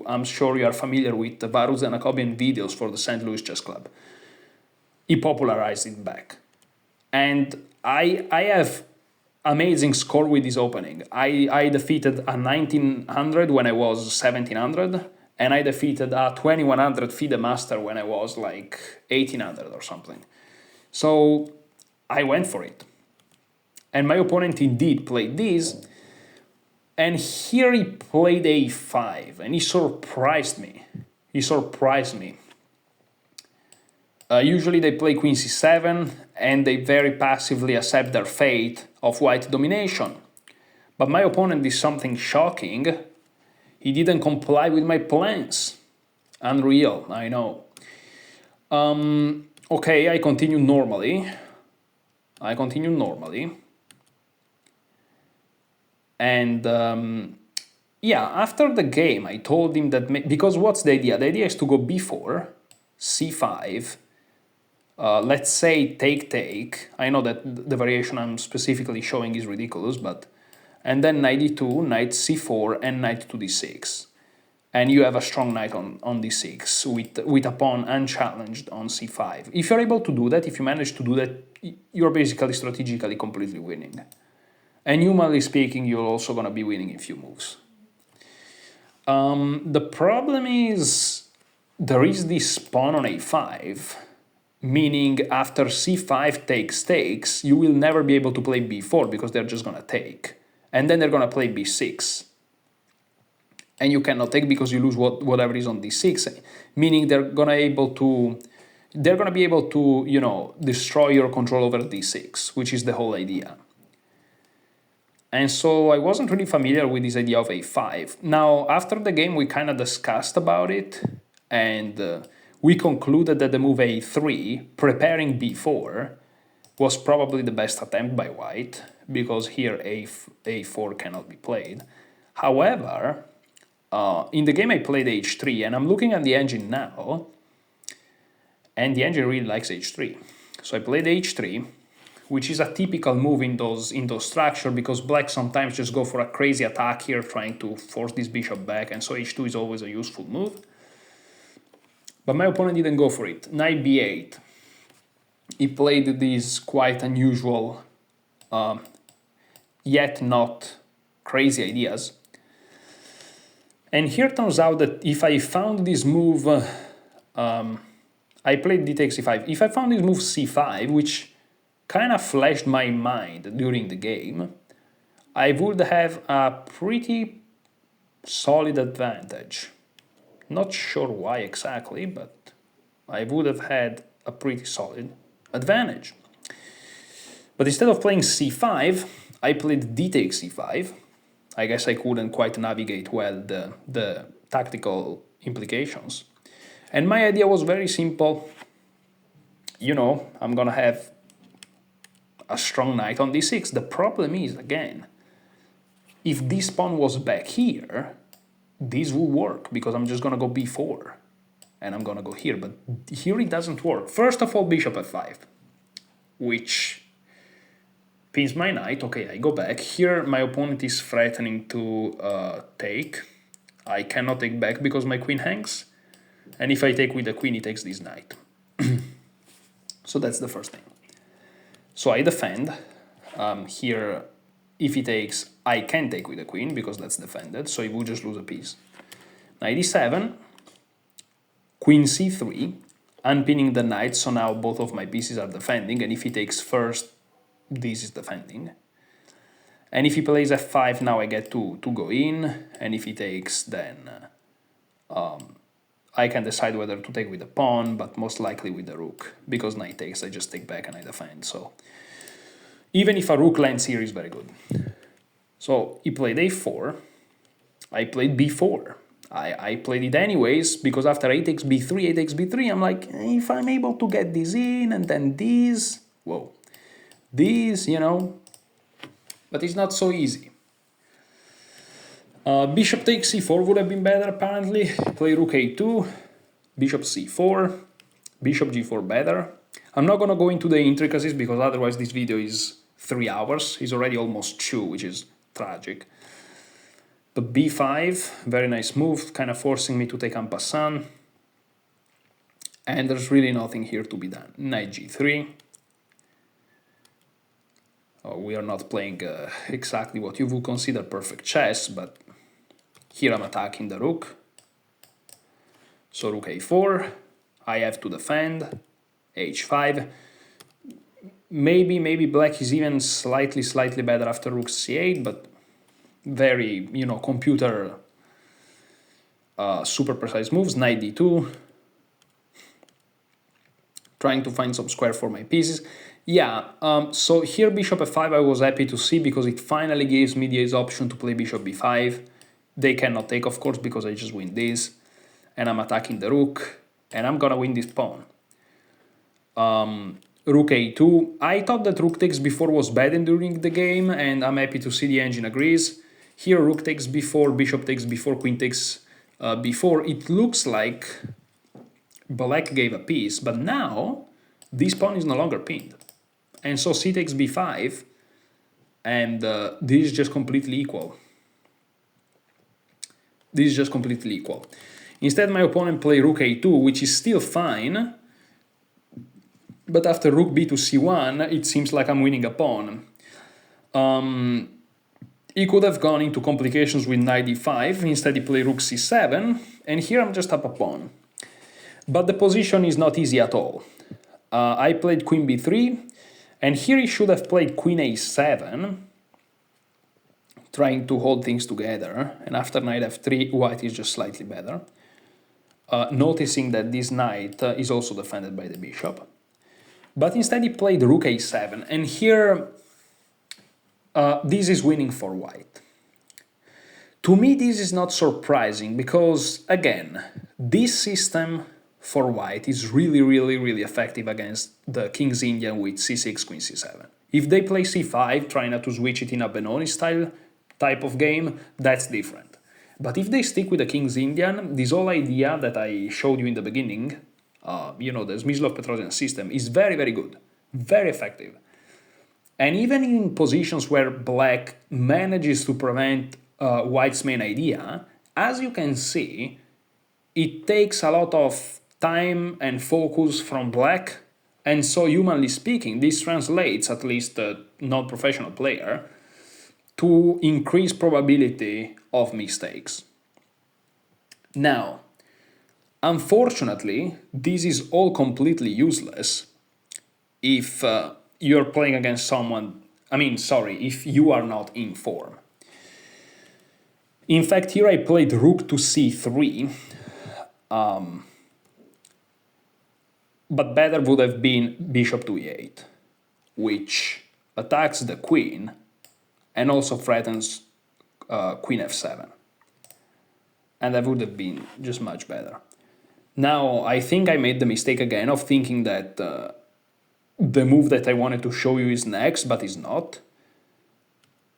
I'm sure you are familiar with the Varuz and Akobian videos for the St. Louis Chess Club. He popularized it back. And I have amazing score with this opening. I defeated a 1900 when I was 1700, and I defeated a 2100 FIDE Master when I was like 1800 or something. So I went for it. And my opponent indeed played this, and here he played a5, and he surprised me. Usually they play Queen c7, and they very passively accept their fate of white domination. But my opponent did something shocking. He didn't comply with my plans. Unreal, I know. Okay, I continue normally. And yeah, after the game, I told him that, because what's the idea? The idea is to go b4, c5, let's say take. I know that the variation I'm specifically showing is ridiculous, but... And then knight d2, knight c4, and knight to d6. And you have a strong knight on d6 with a pawn unchallenged on c5. If you're able to do that, if you manage to do that, you're basically strategically completely winning. And humanly speaking, you're also going to be winning in few moves. The problem is there is this pawn on a5, meaning after c5 takes, you will never be able to play b4 because they're just going to take. And then they're going to play b6. And you cannot take because you lose whatever is on d6, meaning they're going to be able to, you know, destroy your control over d6, which is the whole idea. And so I wasn't really familiar with this idea of a5. Now, after the game, we kind of discussed about it, and we concluded that the move a3, preparing b4, was probably the best attempt by white, because here a4 cannot be played. However, in the game I played h3, and I'm looking at the engine now, and the engine really likes h3. So I played h3, which is a typical move in those structures, because black sometimes just go for a crazy attack here, trying to force this bishop back, and so h2 is always a useful move. But my opponent didn't go for it. Knight b8. He played these quite unusual, yet not crazy ideas. And here turns out that if I found this move, I played d takes c5. If I found this move c5, which kind of flashed my mind during the game, I would have a pretty solid advantage. Not sure why exactly, but I would have had a pretty solid advantage. But instead of playing c5, I played d takes c5. I guess I couldn't quite navigate well the tactical implications. And my idea was very simple. You know, I'm gonna have a strong knight on d6. The problem is, again, if this pawn was back here, this will work, because I'm just gonna go b4. And I'm gonna go here, but here it doesn't work. First of all, bishop f5, which pins my knight. Okay, I go back. Here my opponent is threatening to take. I cannot take back because my queen hangs. And if I take with the queen, he takes this knight. So that's the first thing. So I defend. Here, if he takes, I can take with the queen because that's defended, so he would just lose a piece. Knight e7, queen c3, unpinning the knight, so now both of my pieces are defending, and if he takes first, this is defending. And if he plays f5, now I get to go in, and if he takes, then I can decide whether to take with the pawn, but most likely with the rook, because knight takes, I just take back and I defend. So even if a rook lands here, is very good. So he played a4, I played b4. I played it anyways, because after a takes b3, a takes b3, I'm like, if I'm able to get this in, and then this, whoa, this, you know, but it's not so easy. Bishop takes c4 would have been better, apparently. Play rook a2, bishop c4, bishop g4 better. I'm not gonna go into the intricacies, because otherwise this video is 3 hours. It's already almost 2, which is tragic. But b5, very nice move, kind of forcing me to take en passant. And there's really nothing here to be done. Knight g3. Oh, we are not playing exactly what you would consider perfect chess, but here I'm attacking the rook. So rook a4, I have to defend, h5. Maybe black is even slightly better after rook c8, but very, you know, computer super precise moves. Knight d2, trying to find some square for my pieces. Yeah, so here bishop f5 I was happy to see, because it finally gives me the option to play bishop b5. They cannot take, of course, because I just win this, and I'm attacking the rook, and I'm gonna win this pawn. Rook a2, I thought that rook takes b4 was bad during the game, and I'm happy to see the engine agrees. Here rook takes b4, bishop takes b4, queen takes b4. It looks like black gave a piece, but now this pawn is no longer pinned. And so c takes b5, and this is just completely equal. This is just completely equal. Instead, my opponent played rook a2, which is still fine, but after rook b to c1, it seems like I'm winning a pawn. He could have gone into complications with knight d5, instead he played rook c7, and here I'm just up a pawn. But the position is not easy at all. I played queen b3, and here he should have played queen a7, trying to hold things together, and after knight f3, white is just slightly better. Noticing that this knight is also defended by the bishop. But instead he played rook a7, and here this is winning for white. To me this is not surprising, because again, this system for white is really effective against the King's Indian with c6, queen c7. If they play c5, trying not to switch it in a Benoni style type of game, that's different. But if they stick with the King's Indian, this whole idea that I showed you in the beginning, you know, the Smyslov-Petrosian system, is very good, very effective. And even in positions where black manages to prevent white's main idea, as you can see, it takes a lot of time and focus from black, and so humanly speaking, this translates, at least a non-professional player, to increase probability of mistakes. Now, unfortunately, this is all completely useless if you're playing against someone, if you are not in form. In fact, here I played rook to c3, but better would have been bishop to e8, which attacks the queen and also threatens queen f7. And that would have been just much better. Now, I think I made the mistake again of thinking that the move that I wanted to show you is next, but is not.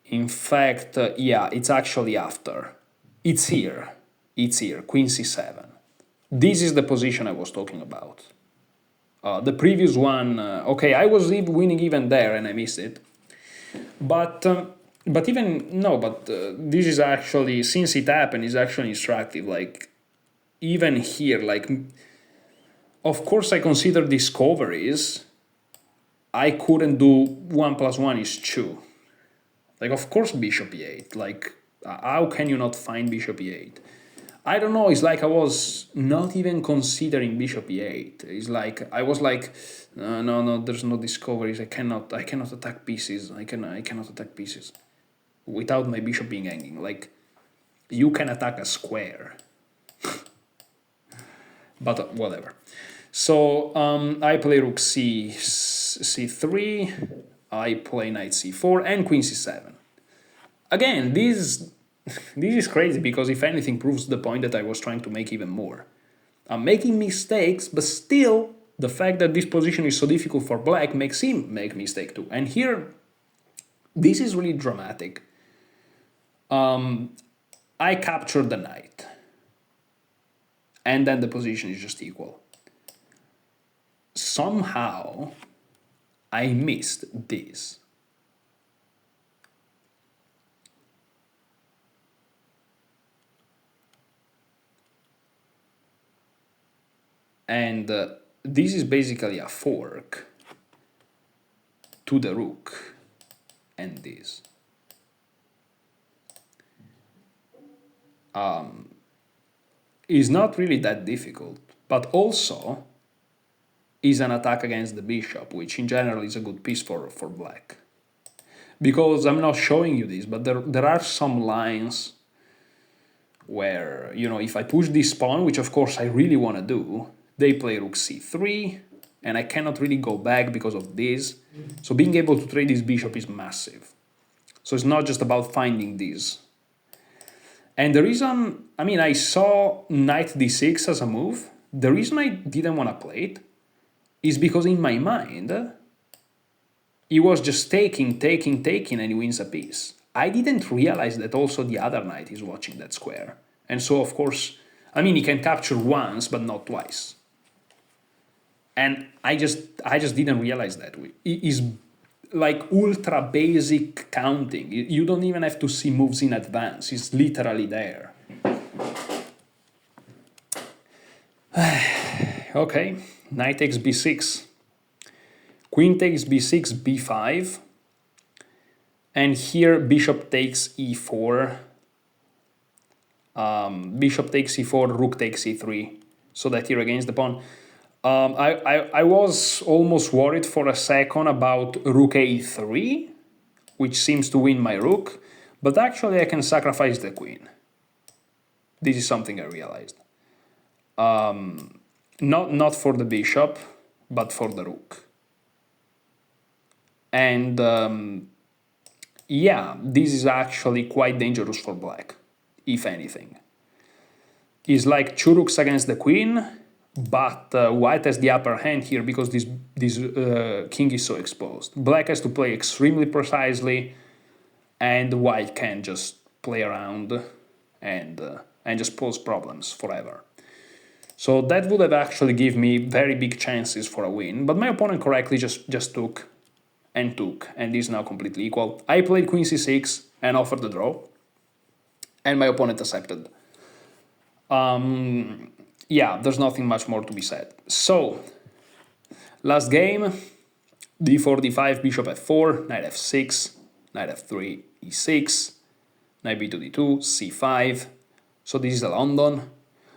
In fact, yeah, it's actually after. It's here, queen c7. This is the position I was talking about. The previous one, okay, I was winning even there and I missed it. But this is actually, since it happened, is actually instructive. Like, even here, like, of course I consider discoveries. I couldn't do 1 + 1 is 2. Like, of course bishop e8. Like, how can you not find bishop e8? I don't know, it's like I was not even considering bishop e8. It's like, I was like, no, there's no discoveries, I cannot attack pieces, I cannot attack pieces. without my bishop being hanging. Like, you can attack a square. But whatever. So I play rook c3, I play knight c4, and queen c7. Again, this is crazy, because if anything proves the point that I was trying to make even more. I'm making mistakes, but still, the fact that this position is so difficult for black makes him make mistake too. And here, this is really dramatic. I captured the knight, and then the position is just equal. Somehow, I missed this. And this is basically a fork to the rook and this. Is not really that difficult, but also is an attack against the bishop, which in general is a good piece for black. Because I'm not showing you this, but there are some lines where, you know, if I push this pawn, which of course I really want to do, they play rook c3, and I cannot really go back because of this. So being able to trade this bishop is massive. So it's not just about finding this. And the reason, I mean, I saw knight d6 as a move. The reason I didn't want to play it is because in my mind, he was just taking, and he wins a piece. I didn't realize that also the other knight is watching that square. And so, of course, I mean, he can capture once, but not twice. And I just didn't realize that. It is like ultra basic counting. You don't even have to see moves in advance. It's literally there. Okay, knight takes b6. Queen takes b6, b5. And here bishop takes e4. Bishop takes e4, rook takes e3. So that here against the pawn. I was almost worried for a second about rook a3, which seems to win my rook, but actually I can sacrifice the queen. This is something I realized. Not for the bishop, but for the rook. And yeah, this is actually quite dangerous for black, if anything. It's like two rooks against the queen, but white has the upper hand here because this king is so exposed. Black has to play extremely precisely, and white can just play around and just pose problems forever. So that would have actually given me very big chances for a win, but my opponent correctly just took, and this is now completely equal. I played queen c6 and offered the draw, and my opponent accepted. Yeah, there's nothing much more to be said. So, last game, d4, d5, bishop f4, knight f6, knight f3, e6, knight b2, d2, c5. So this is a London.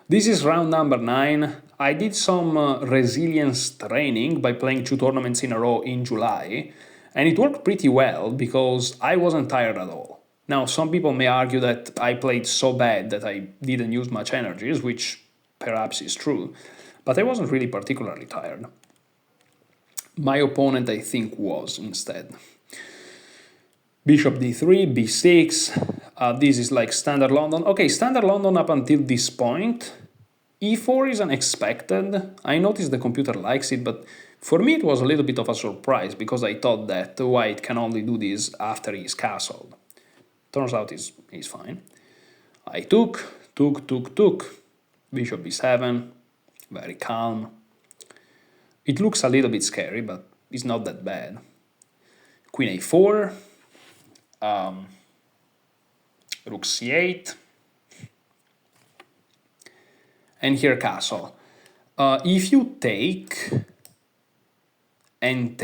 This is round number 9. I did some resilience training by playing 2 tournaments in a row in July, and it worked pretty well because I wasn't tired at all. Now, some people may argue that I played so bad that I didn't use much energies, which perhaps is true, but I wasn't really particularly tired. My opponent, I think, was instead. Bishop d3, b6, this is like standard London. Okay, standard London up until this point. e4 is unexpected. I noticed the computer likes it, but for me it was a little bit of a surprise because I thought that white can only do this after he's castled. Turns out he's fine. I took. Bishop b7, very calm. It looks a little bit scary, but it's not that bad. Queen a4, rook c8, and here castle. If you take, and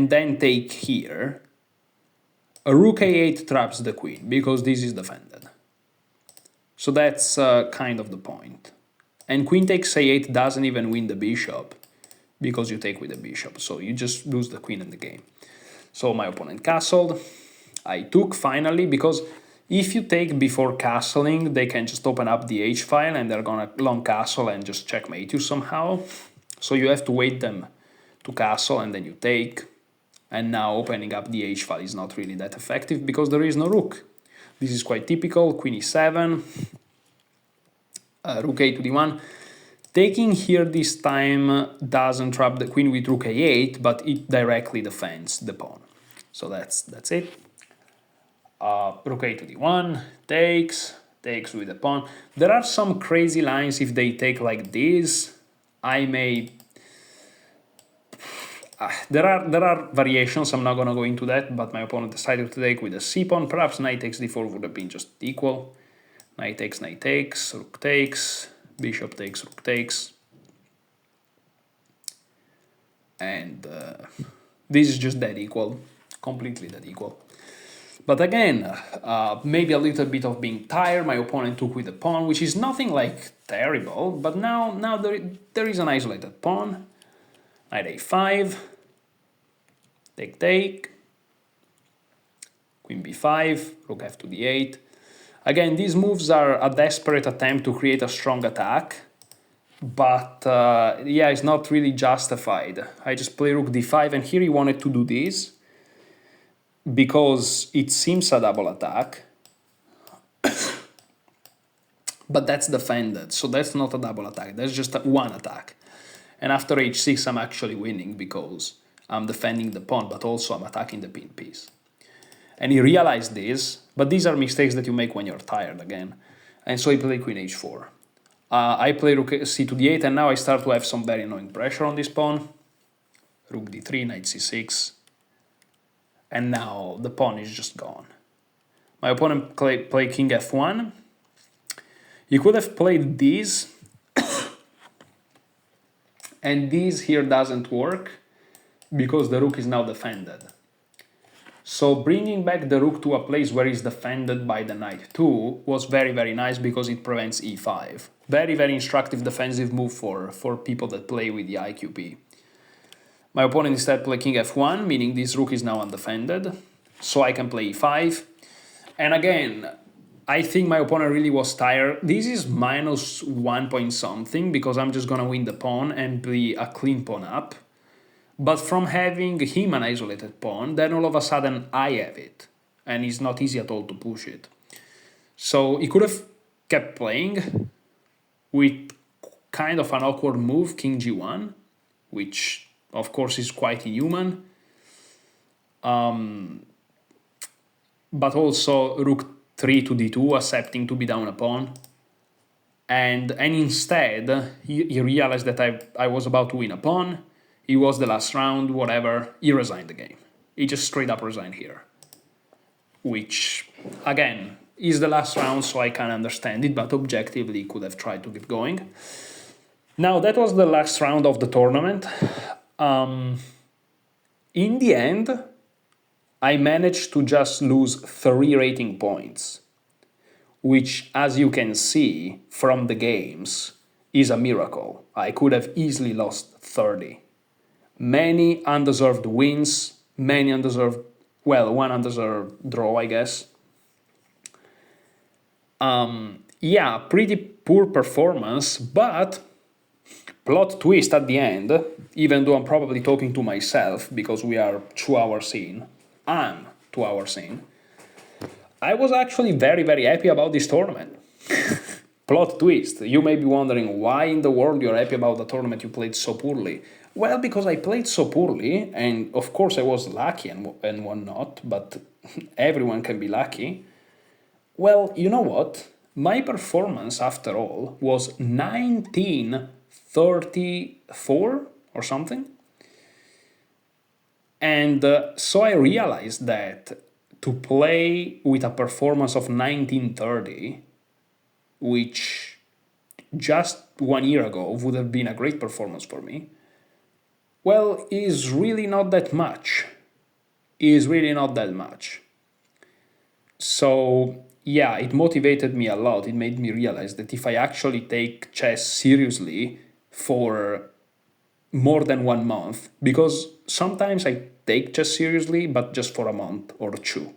then take here, a rook a8 traps the queen, because this is defended. So that's kind of the point. And queen takes a8 doesn't even win the bishop, because you take with the bishop, so you just lose the queen in the game. So my opponent castled, I took finally, because if you take before castling, they can just open up the H file and they're gonna long castle and just checkmate you somehow. So you have to wait them to castle and then you take. And now opening up the H file is not really that effective because there is no rook. This is quite typical. Queen e7, rook a to d1. Taking here this time doesn't trap the queen with rook a8, but it directly defends the pawn. So that's it. Rook a to d1, takes with the pawn. There are some crazy lines if they take like this. I may... there are variations, I'm not gonna go into that, but my opponent decided to take with a c-pawn. Perhaps knight takes d4 would have been just equal. Knight takes, rook takes, bishop takes, rook takes. And this is just dead equal, completely dead equal. But again, maybe a little bit of being tired, my opponent took with the pawn, which is nothing like terrible, but now there is an isolated pawn. Knight a5, take, queen b5, rook f to d8. Again, these moves are a desperate attempt to create a strong attack, but yeah, it's not really justified. I just play rook d5, and here he wanted to do this because it seems a double attack, but that's defended, so that's not a double attack, that's just one attack. And after h6 I'm actually winning because I'm defending the pawn, but also I'm attacking the pin piece. And he realized this, but these are mistakes that you make when you're tired again. And so he played queen h4. I play rook c to d8, and now I start to have some very annoying pressure on this pawn. Rook d3, knight c6. And now the pawn is just gone. My opponent played king f1. He could have played this, and this here doesn't work because the rook is now defended. So bringing back the rook to a place where it's defended by the knight too was very, very nice because it prevents e5. Very, very instructive defensive move for people that play with the IQP. My opponent instead played king f1, meaning this rook is now undefended, so I can play e5. And again, I think my opponent really was tired. This is -1 point something because I'm just gonna win the pawn and be a clean pawn up. But from having him an isolated pawn, then all of a sudden I have it. And it's not easy at all to push it. So he could have kept playing with kind of an awkward move, king g1, which of course is quite inhuman. But also rook 3 to d2, accepting to be down a pawn. And instead, he realized that I was about to win a pawn. It was the last round, whatever. He resigned the game. He just straight up resigned here. Which, again, is the last round, so I can understand it, but objectively could have tried to keep going. Now, that was the last round of the tournament. In the end, I managed to just lose 3 rating points, which, as you can see from the games, is a miracle. I could have easily lost 30. Many undeserved wins, many undeserved, well, one undeserved draw, I guess. Yeah, pretty poor performance, but plot twist at the end, even though I'm probably talking to myself because we are 2 hours in, I'm 2 hours in, I was actually very, very happy about this tournament. Plot twist. You may be wondering why in the world you're happy about the tournament you played so poorly. Well, because I played so poorly, and of course I was lucky and whatnot, but everyone can be lucky. Well, you know what? My performance, after all, was 1934 or something. And so I realized that to play with a performance of 1930, which just 1 year ago would have been a great performance for me, well, is really not that much. Is really not that much. So, yeah, it motivated me a lot. It made me realize that if I actually take chess seriously for more than 1 month, because sometimes I take chess seriously, but just for a month or 2.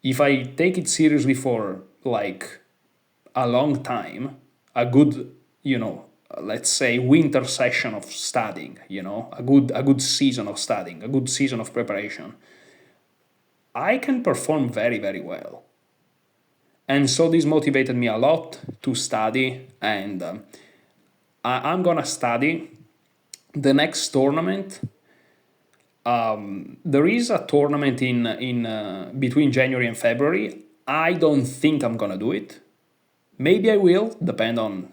if I take it seriously for like a long time, a good, let's say winter session of studying, a good season of studying, a good season of preparation, I can perform very, very well. And so this motivated me a lot to study, and I'm gonna study the next tournament. There is a tournament in between January and February. I don't think I'm gonna do it. Maybe I will, depend on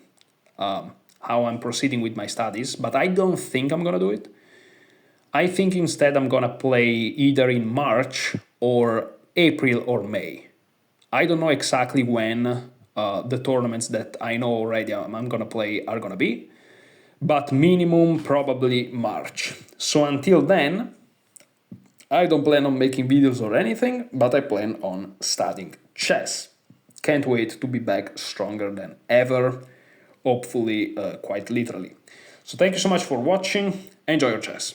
how I'm proceeding with my studies, but I don't think I'm gonna do it. I think instead I'm gonna play either in March or April or May. I don't know exactly when the tournaments that I know already I'm gonna play are gonna be, but minimum probably March. So until then, I don't plan on making videos or anything, but I plan on studying chess. Can't wait to be back stronger than ever, hopefully quite literally. So thank you so much for watching, enjoy your chess.